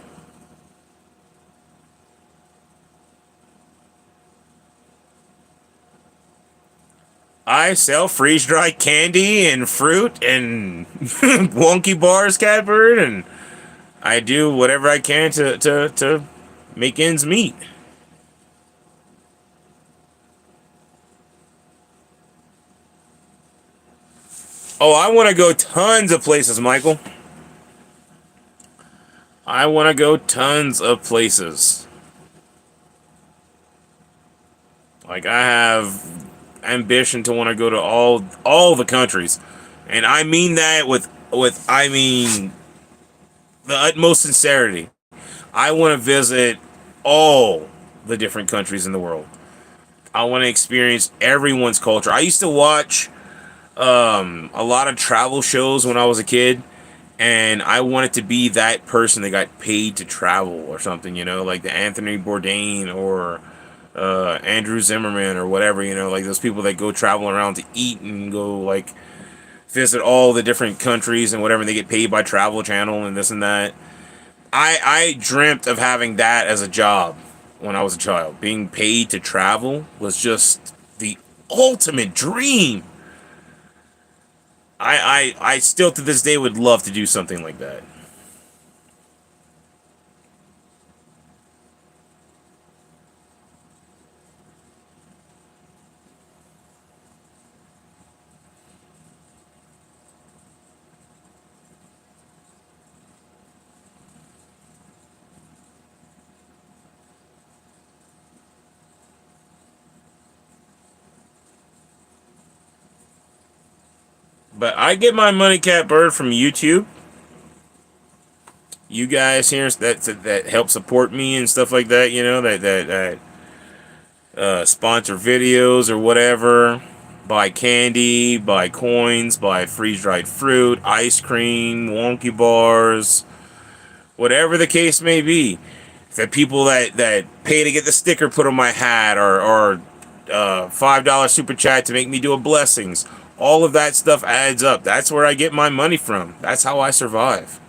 I sell freeze dried candy and fruit and wonky bars, Catbird, and I do whatever I can to make ends meet. Oh, I want to go tons of places, Michael. I want to go tons of places. Like I have ambition to want to go to all the countries, and I mean that with I mean the utmost sincerity. I want to visit all the different countries in the world. I want to experience everyone's culture. I used to watch a lot of travel shows when I was a kid, and I wanted to be that person that got paid to travel or something, you know, like the Anthony Bourdain or Andrew Zimmerman or whatever, you know, like those people that go travel around to eat and go like visit all the different countries and whatever, and they get paid by Travel Channel and this and that. I dreamt of having that as a job when I was a child. Being paid to travel was just the ultimate dream. I still to this day would love to do something like that. But I get my money cat bird from YouTube. You guys here that help support me and stuff like that, you know, that sponsor videos or whatever, buy candy, buy coins, buy freeze-dried fruit, ice cream, wonky bars, whatever the case may be. The people that pay to get the sticker put on my hat, or $5 super chat to make me do a blessings, all of that stuff adds up. That's where I get my money from. That's how I survive.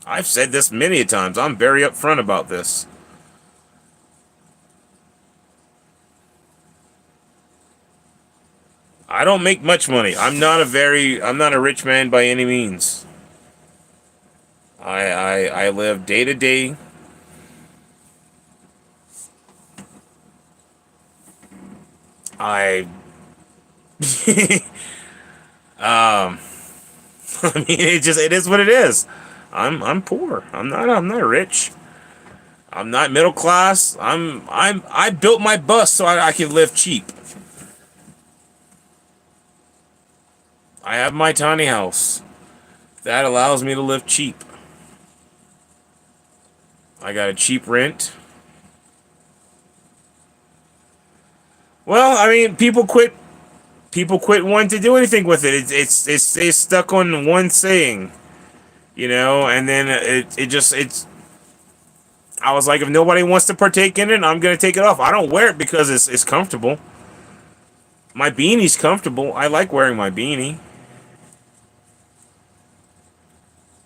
I've said this many times. I'm very upfront about this. I don't make much money. I'm not a rich man by any means. I live day to day. I um I mean, it is what it is. I'm poor. I'm not rich. I'm not middle class. I built my bus so I can live cheap. I have my tiny house. That allows me to live cheap. I got a cheap rent. Well, I mean, people quit wanting to do anything with it. It's stuck on one saying, you know, and then it's I was like, if nobody wants to partake in it, I'm gonna take it off. I don't wear it because it's comfortable. My beanie's comfortable. I like wearing my beanie.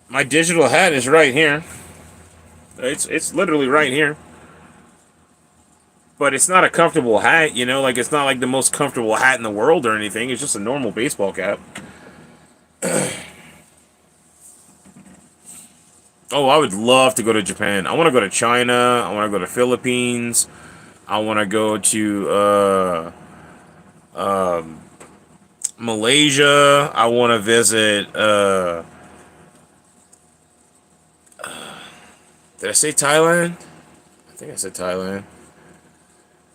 My digital hat is right here. It's literally right here. But it's not a comfortable hat, you know, like it's not like the most comfortable hat in the world or anything. It's just a normal baseball cap. Oh, I would love to go to Japan. I want to go to China. I want to go to Philippines. I want to go to Malaysia. I want to visit. Did I say Thailand? I think I said Thailand.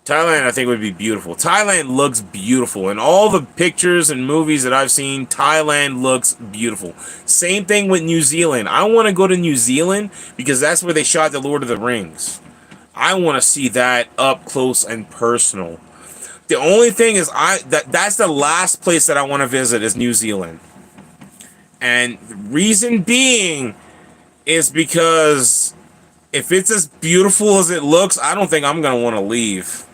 Thailand, I think, would be beautiful. Thailand looks beautiful. In all the pictures and movies that I've seen, Thailand looks beautiful. Same thing with New Zealand. I want to go to New Zealand because that's where they shot The Lord of the Rings. I want to see that up close and personal. The only thing is, that's the last place that I want to visit is New Zealand. And the reason being is because if it's as beautiful as it looks, I don't think I'm going to want to leave.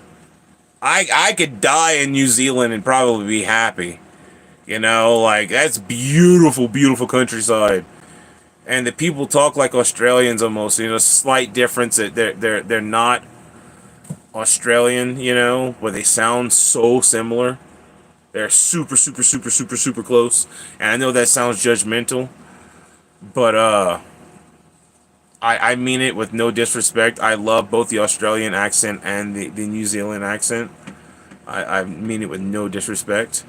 I could die in New Zealand and probably be happy. You know, like, that's beautiful, beautiful countryside. And the people talk like Australians almost, you know, slight difference that they're not Australian, you know, but they sound so similar. They're super, super, super, super, super close. And I know that sounds judgmental, but I mean it with no disrespect. I love both the Australian accent and the New Zealand accent. I mean it with no disrespect.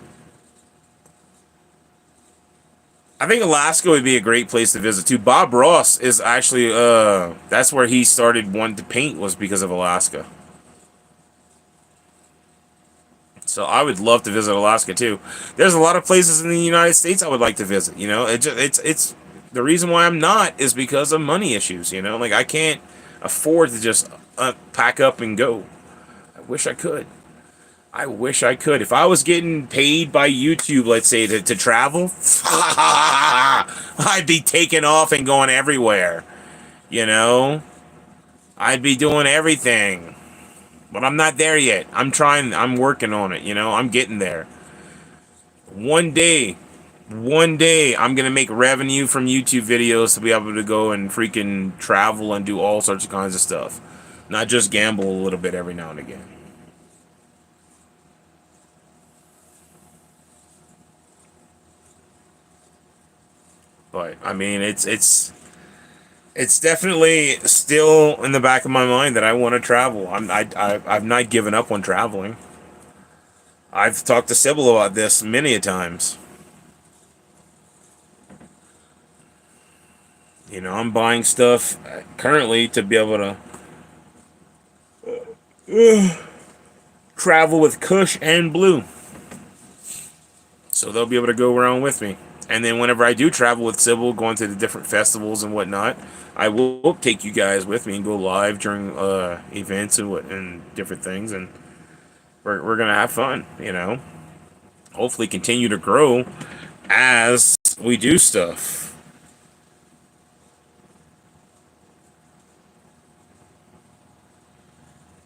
I think Alaska would be a great place to visit too. Bob Ross is actually that's where he started wanting to paint, was because of Alaska. So I would love to visit Alaska too. There's a lot of places in the United States I would like to visit. You know, it's the reason why I'm not is because of money issues. You know, like I can't afford to just pack up and go. I wish I could. I wish I could. If I was getting paid by YouTube, let's say, to travel, I'd be taking off and going everywhere. You know, I'd be doing everything. But I'm not there yet. I'm trying. I'm working on it. You know, I'm getting there. One day, one day, I'm gonna make revenue from YouTube videos to be able to go and freaking travel and do all sorts of kinds of stuff, not just gamble a little bit every now and again. But I mean, it's definitely still in the back of my mind that I want to travel. I've not given up on traveling. I've talked to Sybil about this many a times. You know, I'm buying stuff currently to be able to travel with Kush and Blue, so they'll be able to go around with me. And then whenever I do travel with Sybil, going to the different festivals and whatnot, I will take you guys with me and go live during events and different things, and we're gonna have fun. Hopefully continue to grow as we do stuff.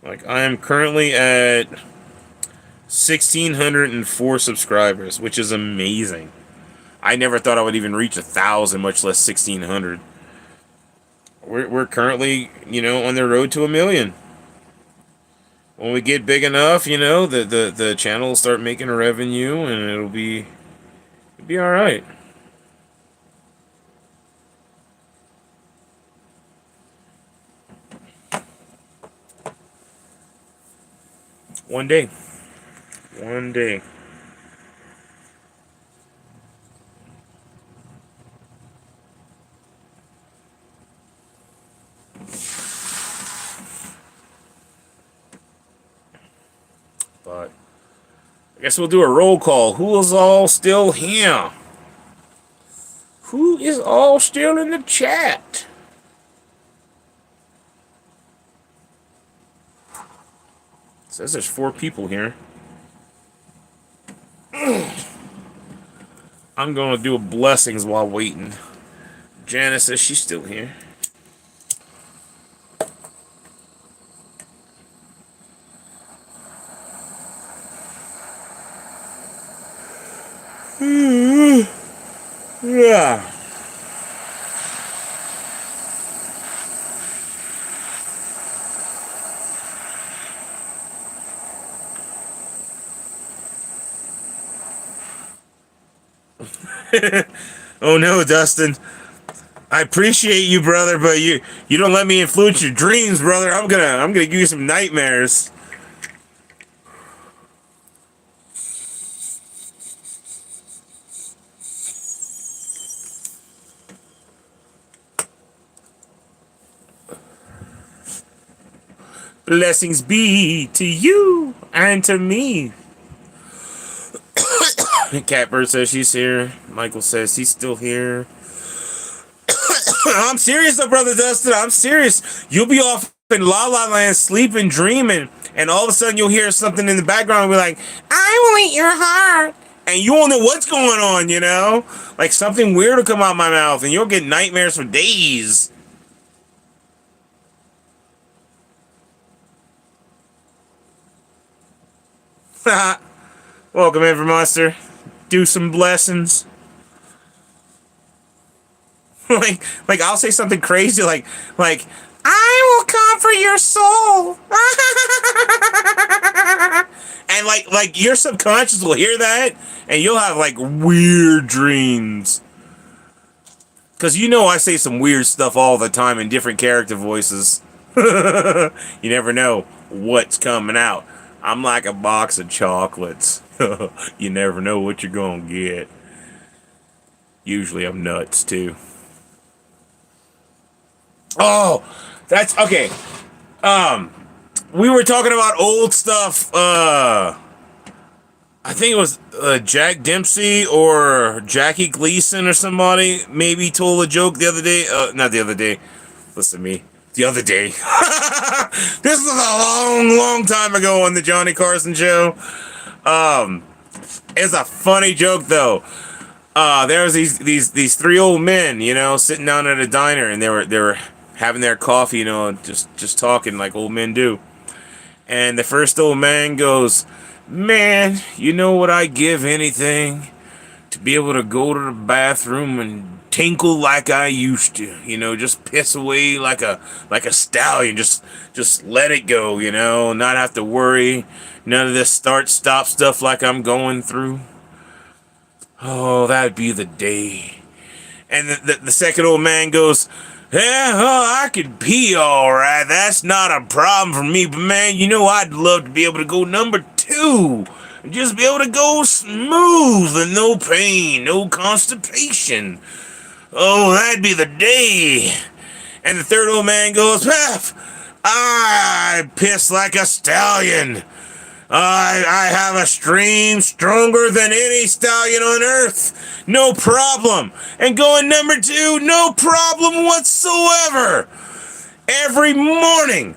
Like, I am currently at 1,604 subscribers, which is amazing. I never thought I would even reach 1,000, much less 1,600. We're currently, on the road to 1,000,000. When we get big enough, the channel will start making a revenue, and it'll be all right. One day. One day. But I guess we'll do a roll call. Who is all still here? Who is all still in the chat? It says there's 4 people here. I'm gonna do a blessings while waiting. Janice says she's still here. Yeah. Oh no, Dustin. I appreciate you, brother, but you don't let me influence your dreams, brother. I'm gonna give you some nightmares. Blessings be to you and to me. Catbird says she's here. Michael says he's still here. I'm serious though, brother Dustin. I'm serious. You'll be off in La La Land sleeping, dreaming, and all of a sudden you'll hear something in the background and be like, I will eat your heart. And you won't know what's going on, Like something weird will come out of my mouth and you'll get nightmares for days. Welcome, Evermonster. Do some blessings. like I'll say something crazy like I will comfort your soul. And like your subconscious will hear that and you'll have like weird dreams. Cause I say some weird stuff all the time in different character voices. You never know what's coming out. I'm like a box of chocolates. You never know what you're gonna get. Usually I'm nuts too. Oh, that's okay. We were talking about old stuff. I think it was Jack Dempsey or Jackie Gleason or somebody maybe told a joke the other day. Not the other day. Listen to me. The other day. This was a long, long time ago on the Johnny Carson show. It's a funny joke though. There was these 3 old men, sitting down at a diner, and they were having their coffee, just talking like old men do. And the first old man goes, man, you know what, I give anything to be able to go to the bathroom and tinkle like I used to, just piss away like a stallion, just let it go, not have to worry, none of this start-stop stuff like I'm going through. Oh, that'd be the day. And the second old man goes, yeah, I could pee all right. That's not a problem for me. But, man, I'd love to be able to go number 2. And just be able to go smooth and no pain, no constipation. Oh, that'd be the day. And the third old man goes, I piss like a stallion. I have a stream stronger than any stallion on earth. No problem. And going number 2, no problem whatsoever. Every morning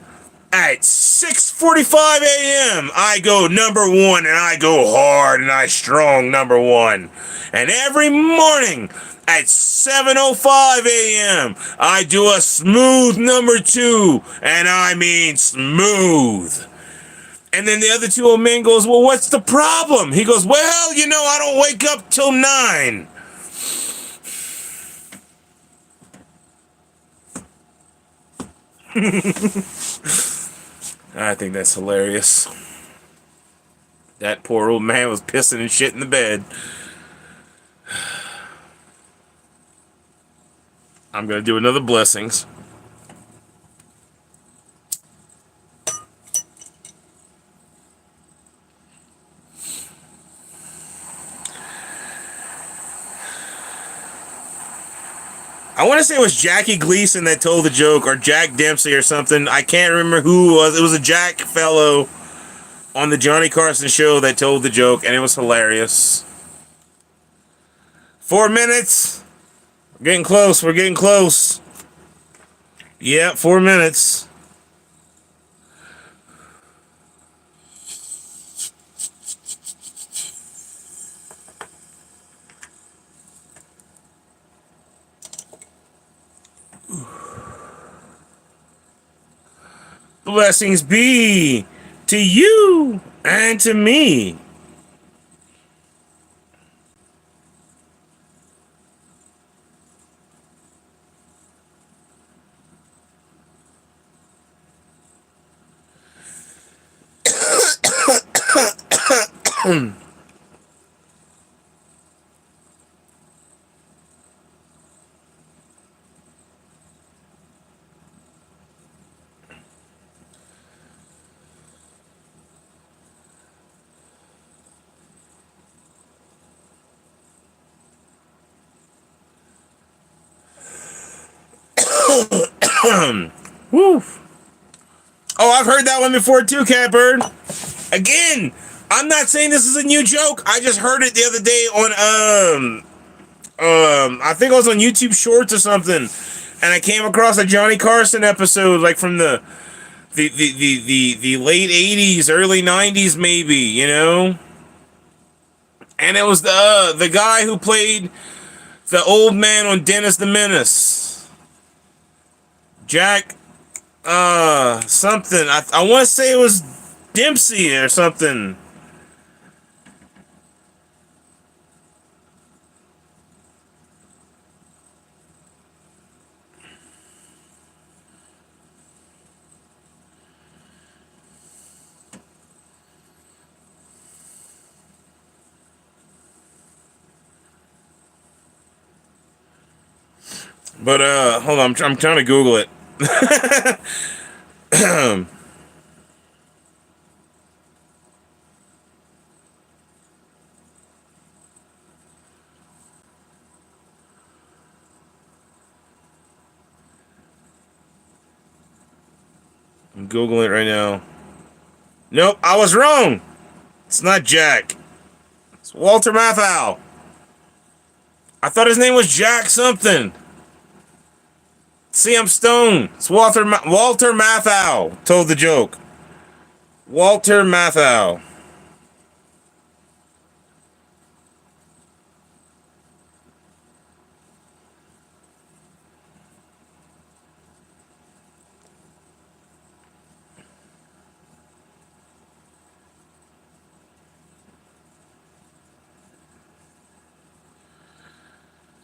at 6:45 a.m., I go number 1 and I go hard and I strong number 1. And every morning at 7:05 a.m., I do a smooth number 2, and I mean smooth. And then the other 2 old men goes, well, what's the problem? He goes, well, I don't wake up till 9. I think that's hilarious. That poor old man was pissing and shit in the bed. I'm going to do another blessings. I want to say it was Jackie Gleason that told the joke, or Jack Dempsey or something. I can't remember who it was. It was a Jack fellow on the Johnny Carson show that told the joke, and it was hilarious. 4 minutes. We're getting close. We're getting close. Yeah, 4 minutes. Blessings be to you and to me. Woo. Oh, I've heard that one before too, Catbird. Again, I'm not saying this is a new joke. I just heard it the other day on I think it was on YouTube Shorts or something, and I came across a Johnny Carson episode, like from the late '80s, early '90s, maybe, And it was the guy who played the old man on Dennis the Menace, Jack, something. I want to say it was Dempsey or something. But hold on, I'm trying to Google it. I'm Googling it right now. Nope, I was wrong. It's not Jack. It's Walter Matthau. I thought his name was Jack something. See, I'm stoned. It's Walter Matthau told the joke. Walter Matthau.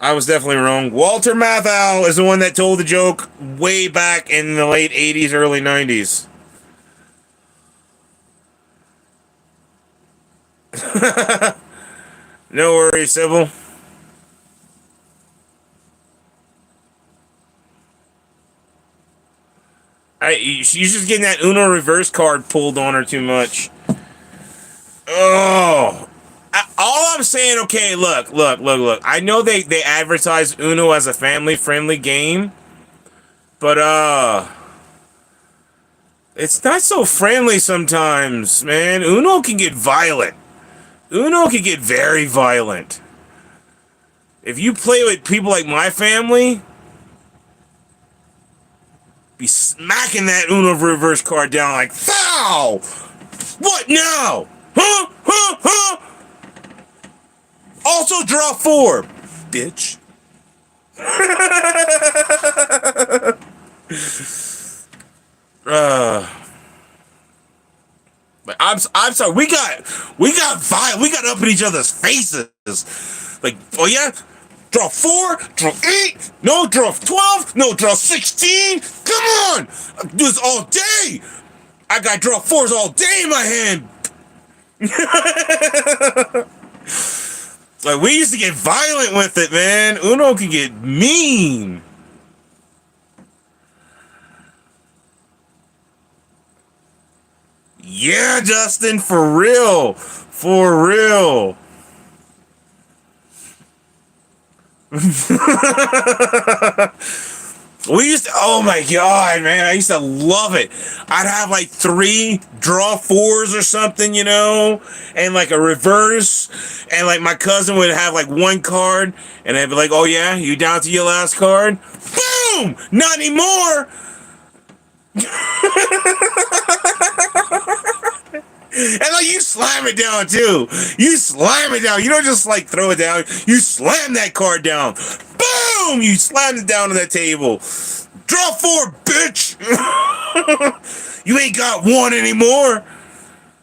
I was definitely wrong. Walter Matthau is the one that told the joke way back in the late 80s, early 90s. No worries, Sybil. She's just getting that Uno reverse card pulled on her too much. Oh. All I'm saying, okay, look. I know they advertise Uno as a family-friendly game, but It's not so friendly sometimes, man. Uno can get violent. Uno can get very violent. If you play with people like my family, be smacking that Uno reverse card down like, foul! What now? Huh? Huh? Huh? Also draw 4, bitch. But I'm sorry. We got violent. We got up in each other's faces. Like, oh yeah, draw 4, draw 8, no, draw 12, no, draw 16. Come on, I do this all day. I got draw 4s all day in my hand. Like, we used to get violent with it, man. Uno can get mean. Yeah, Justin, for real. For real. We used to, oh my god, man, I used to love it. I'd have like 3 draw 4s or something, you know, and like a reverse, and like my cousin would have like 1 card, and I'd be like, oh yeah, you down to your last card? Boom! Not anymore! And like, you slam it down too. You slam it down. You don't just like throw it down. You slam that card down. Boom! You slam it down on that table. Draw 4, bitch. You ain't got 1 anymore.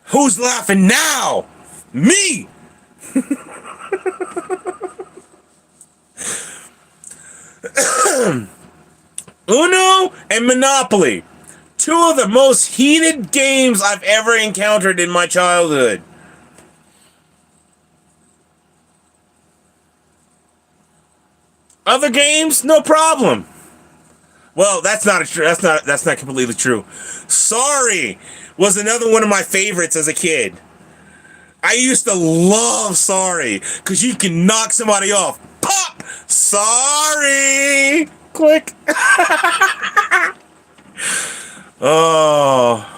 Who's laughing now? Me. Uno and Monopoly. 2 of the most heated games I've ever encountered in my childhood. Other games, no problem. Well, that's not true. That's not completely true. Sorry was another one of my favorites as a kid. I used to love Sorry because you can knock somebody off. Pop! Sorry! Click. Oh.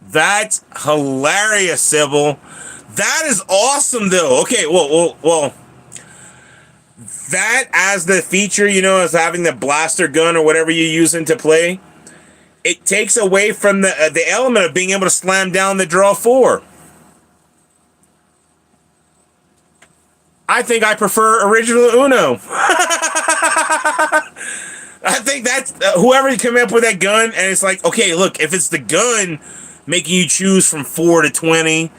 That's hilarious, Sybil. That is awesome, though. Okay, well. That as the feature, you know, as having the blaster gun or whatever you're using to play, it takes away from the element of being able to slam down the draw 4. I think I prefer original Uno. I think that's whoever came up with that gun, and it's like, okay, look, if it's the gun making you choose from 4 to 20,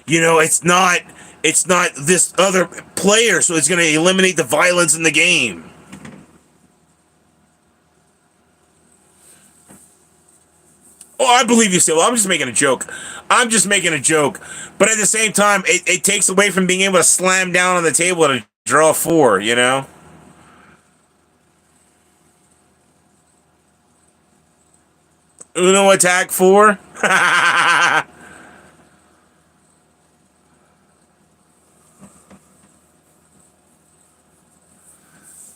you know, it's not this other player, so it's going to eliminate the violence in the game. Oh, I believe you, Sybil. I'm just making a joke. I'm just making a joke. But at the same time, it takes away from being able to slam down on the table to draw 4, you know? Uno attack 4?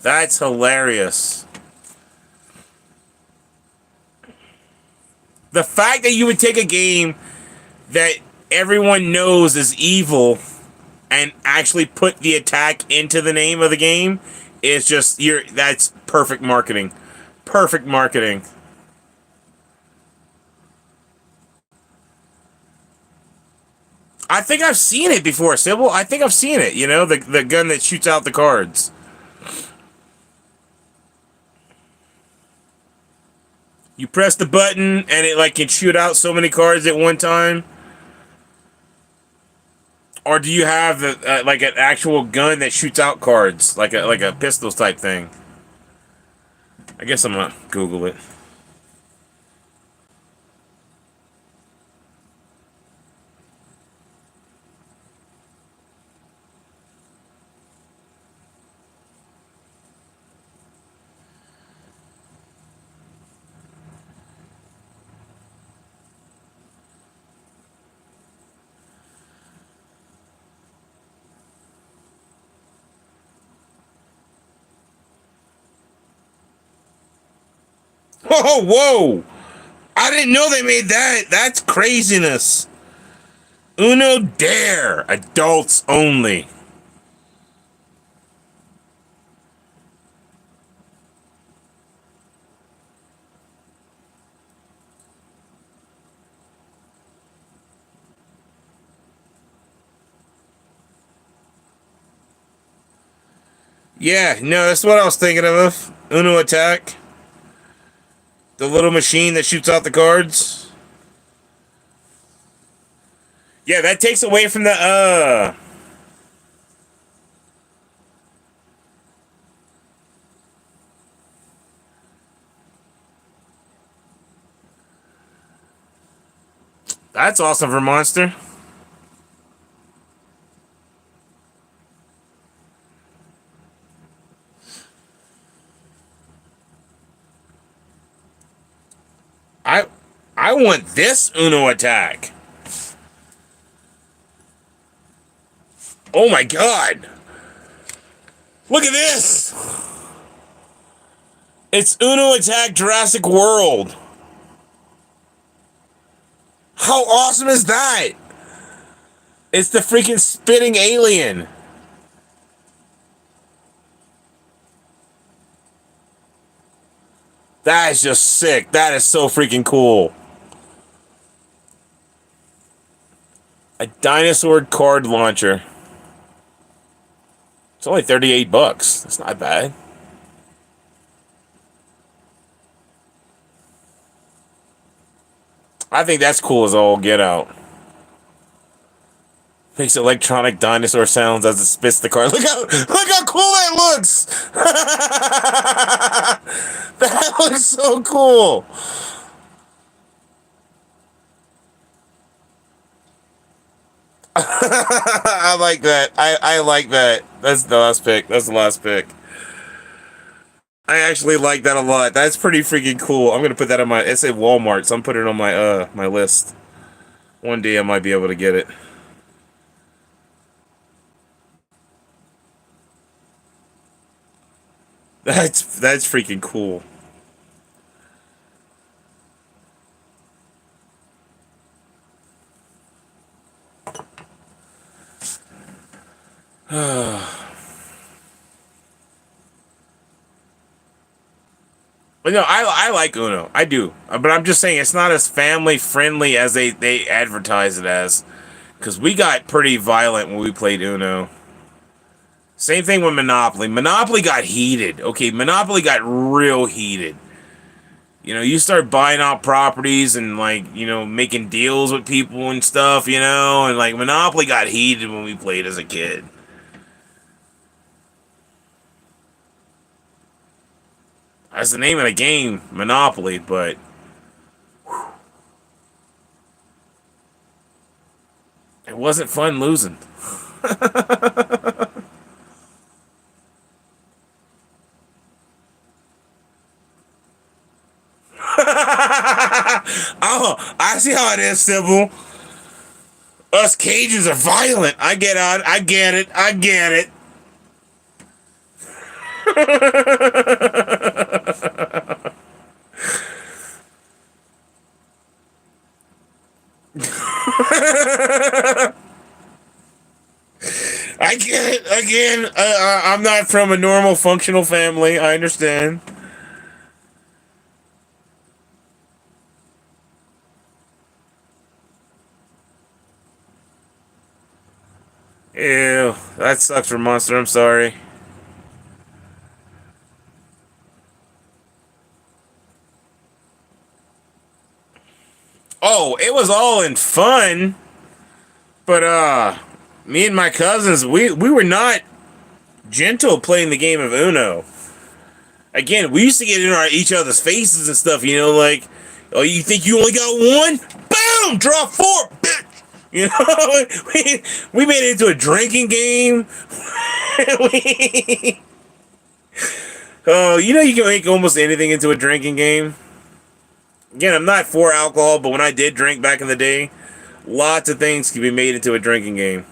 That's hilarious. The fact that you would take a game that everyone knows is evil and actually put the attack into the name of the game is just that's perfect marketing. Perfect marketing. I think I've seen it before, Sybil. I think I've seen it, you know, the gun that shoots out the cards. You press the button and it like can shoot out so many cards at one time. Or do you have like an actual gun that shoots out cards, like a pistols type thing? I guess I'm gonna Google it. Oh, whoa! I didn't know they made that. That's craziness. Uno Dare, adults only. Yeah, no, that's what I was thinking of. Uno Attack. The little machine that shoots out the cards. Yeah, that takes away from the. That's awesome for Monster. I I want this Uno Attack. Oh my god. Look at this. It's Uno Attack Jurassic World. How awesome is that? It's the freaking spitting alien. That is just sick. That is so freaking cool. A dinosaur card launcher. It's only 38 bucks. That's not bad. I think that's cool as all get out. Makes electronic dinosaur sounds as it spits the card. Look how cool that looks! That looks so cool. I like that. I like that. That's the last pick. That's the last pick. I actually like that a lot. That's pretty freaking cool. I'm gonna put that on my. It's at Walmart, so I'm putting it on my list. One day I might be able to get it. That's freaking cool. But no, I like Uno. I do. But I'm just saying it's not as family friendly as they advertise it as. Because we got pretty violent when we played Uno. Same thing with Monopoly. Monopoly got heated. Okay, Monopoly got real heated. You know, you start buying out properties and like, making deals with people and stuff, and like Monopoly got heated when we played as a kid. That's the name of the game, Monopoly, but it wasn't fun losing. Oh, I see how it is, Sybil. Us Cajuns are violent. I get out. I get it. I get it. I get it. Again, I'm not from a normal functional family. I understand. Ew, that sucks for Monster. I'm sorry. Oh, it was all in fun, but me and my cousins, we were not gentle playing the game of Uno. Again, we used to get in each other's faces and stuff. Like, oh, you think you only got one? Boom! Draw four, bitch. You know, we made it into a drinking game. we, oh, you can make almost anything into a drinking game. Again, I'm not for alcohol, but when I did drink back in the day, lots of things can be made into a drinking game.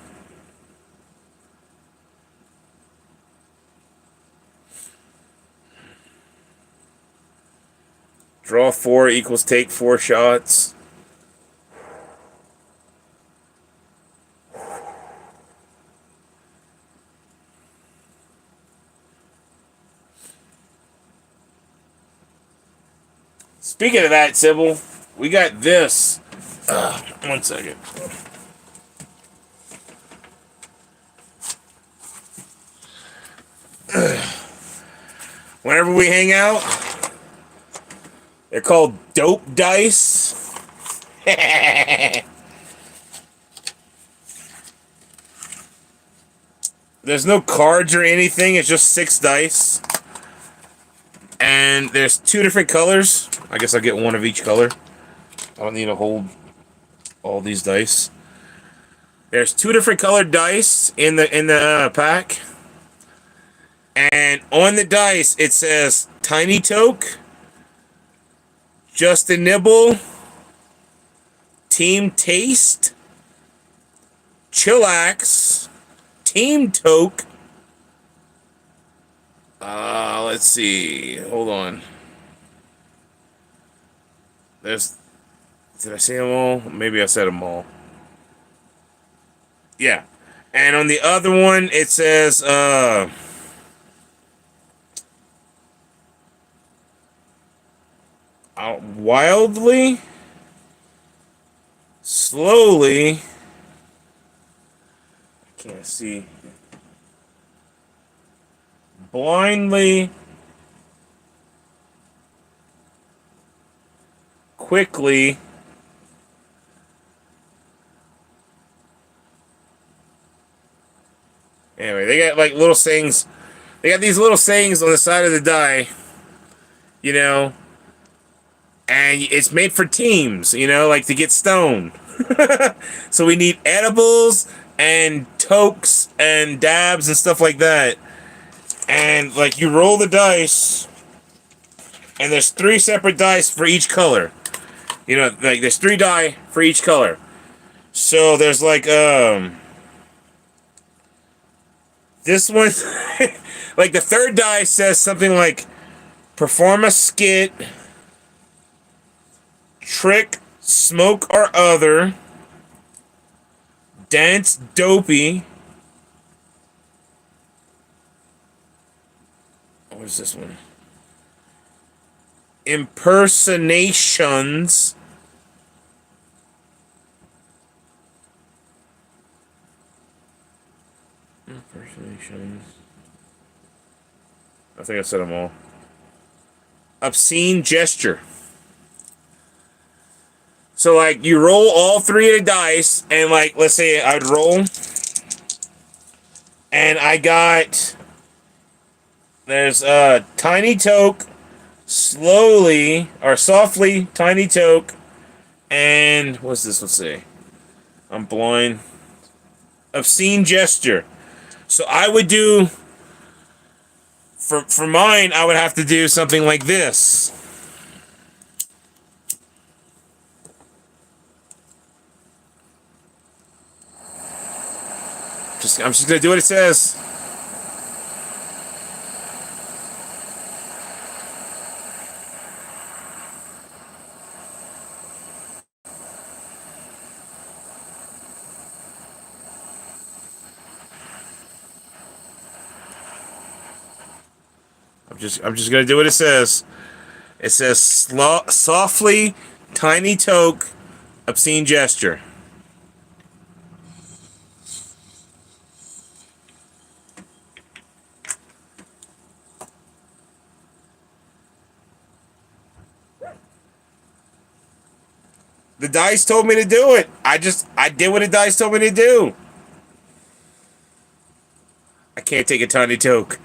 Draw 4 equals take 4 shots. Speaking of that, Sybil, we got this. 1 second. Whenever we hang out, they're called dope dice. There's no cards or anything. It's just 6 dice. And there's 2 different colors. I guess I'll get 1 of each color. I don't need to hold all these dice. There's 2 different colored dice in the pack. And on the dice, it says Tiny Toke, Just a Nibble, Team Taste, Chillax, Team Toke. Let's see. Hold on. Did I say them all? Maybe I said them all. Yeah. And on the other one, it says, wildly, slowly, I can't see, blindly, quickly, anyway, they got like little sayings, they got these little sayings on the side of the die, you know. And it's made for teams, you know, like to get stoned. So we need edibles and tokes and dabs and stuff like that. And like you roll the dice, and there's 3 separate dice for each color. You know, like there's 3 die for each color. So there's like this one, like the 3rd die says something like perform a skit, trick, smoke or other, dance dopey. What is this one? Impersonations. Impersonations. I think I said them all. Obscene gesture. So, like, you roll all 3 of the dice, and, like, let's say I'd roll, and I got, there's Tiny Toke, slowly, or softly, Tiny Toke, and, what's this, let's see, I'm blind, obscene gesture. So I would do, for mine, I would have to do something like this. I'm just gonna do what it says. I'm just gonna do what it says. It says softly, Tiny Toke, obscene gesture. The dice told me to do it. I did what the dice told me to do. I can't take a Tiny Toke.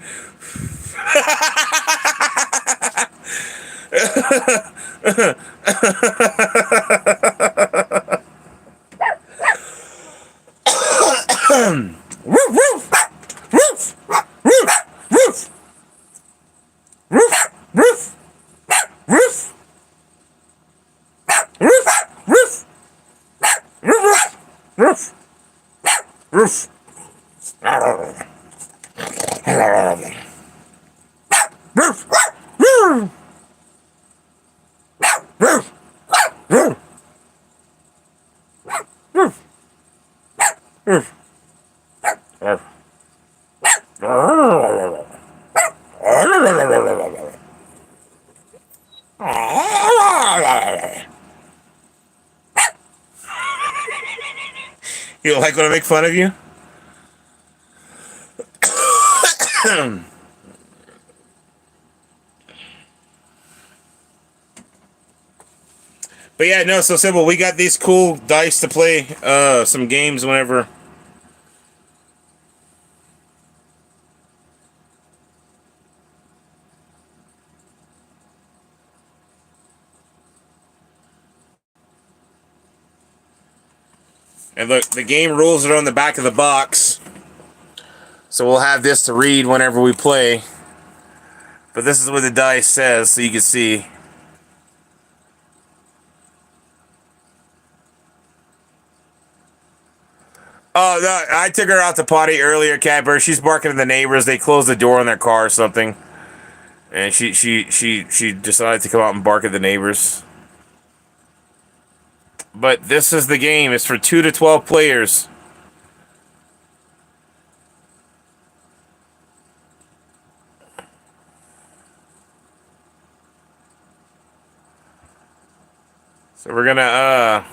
You don't like when I make fun of you? But yeah, no, so simple. We got these cool dice to play some games whenever. And look, the game rules are on the back of the box. So we'll have this to read whenever we play. But this is what the dice says, so you can see. Oh, no, I took her out to potty earlier, Catbird. She's barking at the neighbors. They closed the door on their car or something. And she decided to come out and bark at the neighbors. But this is the game. It's for 2 to 12 players. So we're gonna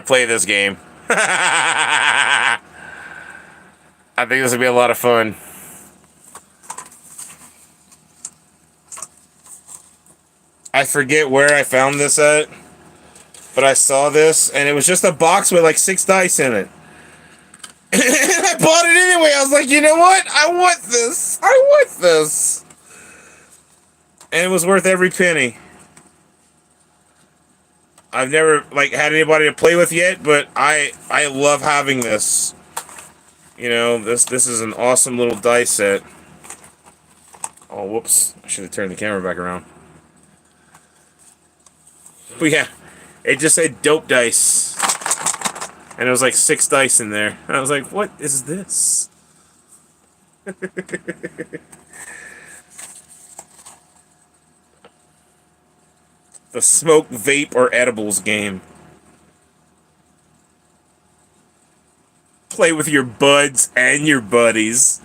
play this game. I think this will be a lot of fun. I forget where I found this at, but I saw this, and it was just a box with like 6 dice in it. And I bought it anyway. I was like, you know what? I want this. I want this. And it was worth every penny. I've never like had anybody to play with yet, but I love having this. You know, this is an awesome little dice set. Oh, whoops. I should have turned the camera back around. But yeah, it just said dope dice. And it was like 6 dice in there. And I was like, what is this? The smoke, vape, or edibles game. Play with your buds and your buddies.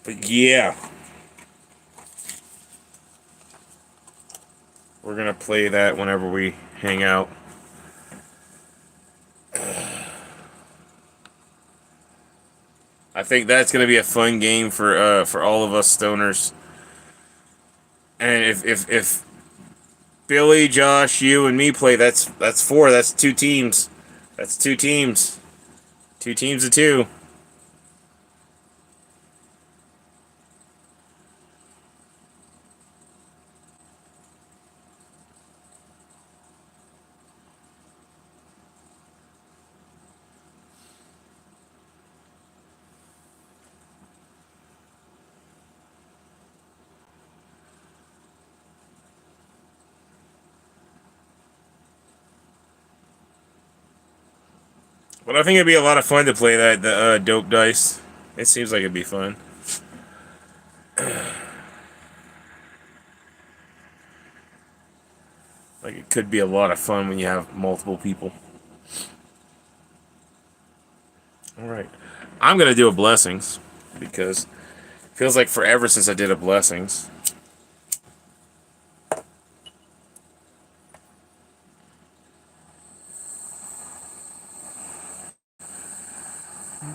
But yeah. We're gonna play that whenever we hang out. I think that's gonna be a fun game for all of us stoners. And if Billy, Josh, you, and me play, that's 4. That's 2 teams. That's 2 teams. 2 teams of 2. But I think it'd be a lot of fun to play the dope dice. It seems like it'd be fun. Like it could be a lot of fun when you have multiple people. Alright. I'm gonna do a blessings because it feels like forever since I did a blessings.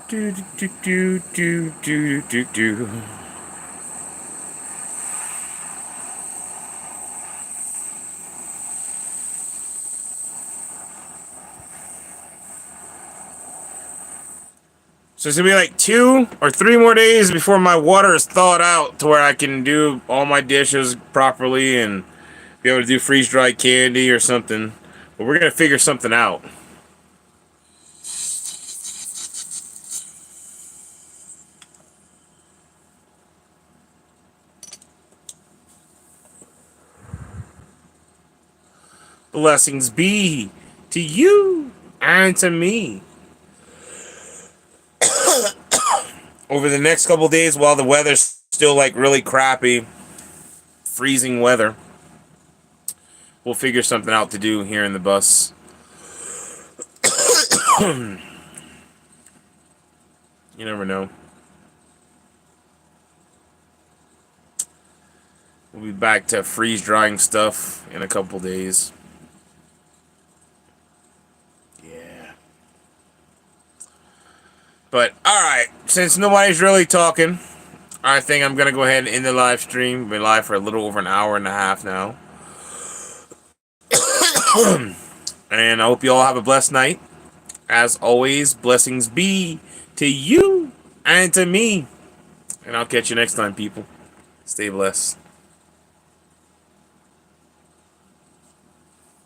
Do do do do do do do. So it's gonna be like 2 or 3 more days before my water is thawed out to where I can do all my dishes properly and be able to do freeze-dried candy or something. But we're gonna figure something out. Blessings be to you and to me. Over the next couple days, while the weather's still like really crappy, freezing weather, we'll figure something out to do here in the bus. You never know. We'll be back to freeze drying stuff in a couple days. Yeah. But alright, since nobody's really talking, I think I'm gonna go ahead and end the live stream. We've been live for a little over an hour and a half now. And I hope you all have a blessed night. As always, blessings be to you and to me. And I'll catch you next time, people. Stay blessed.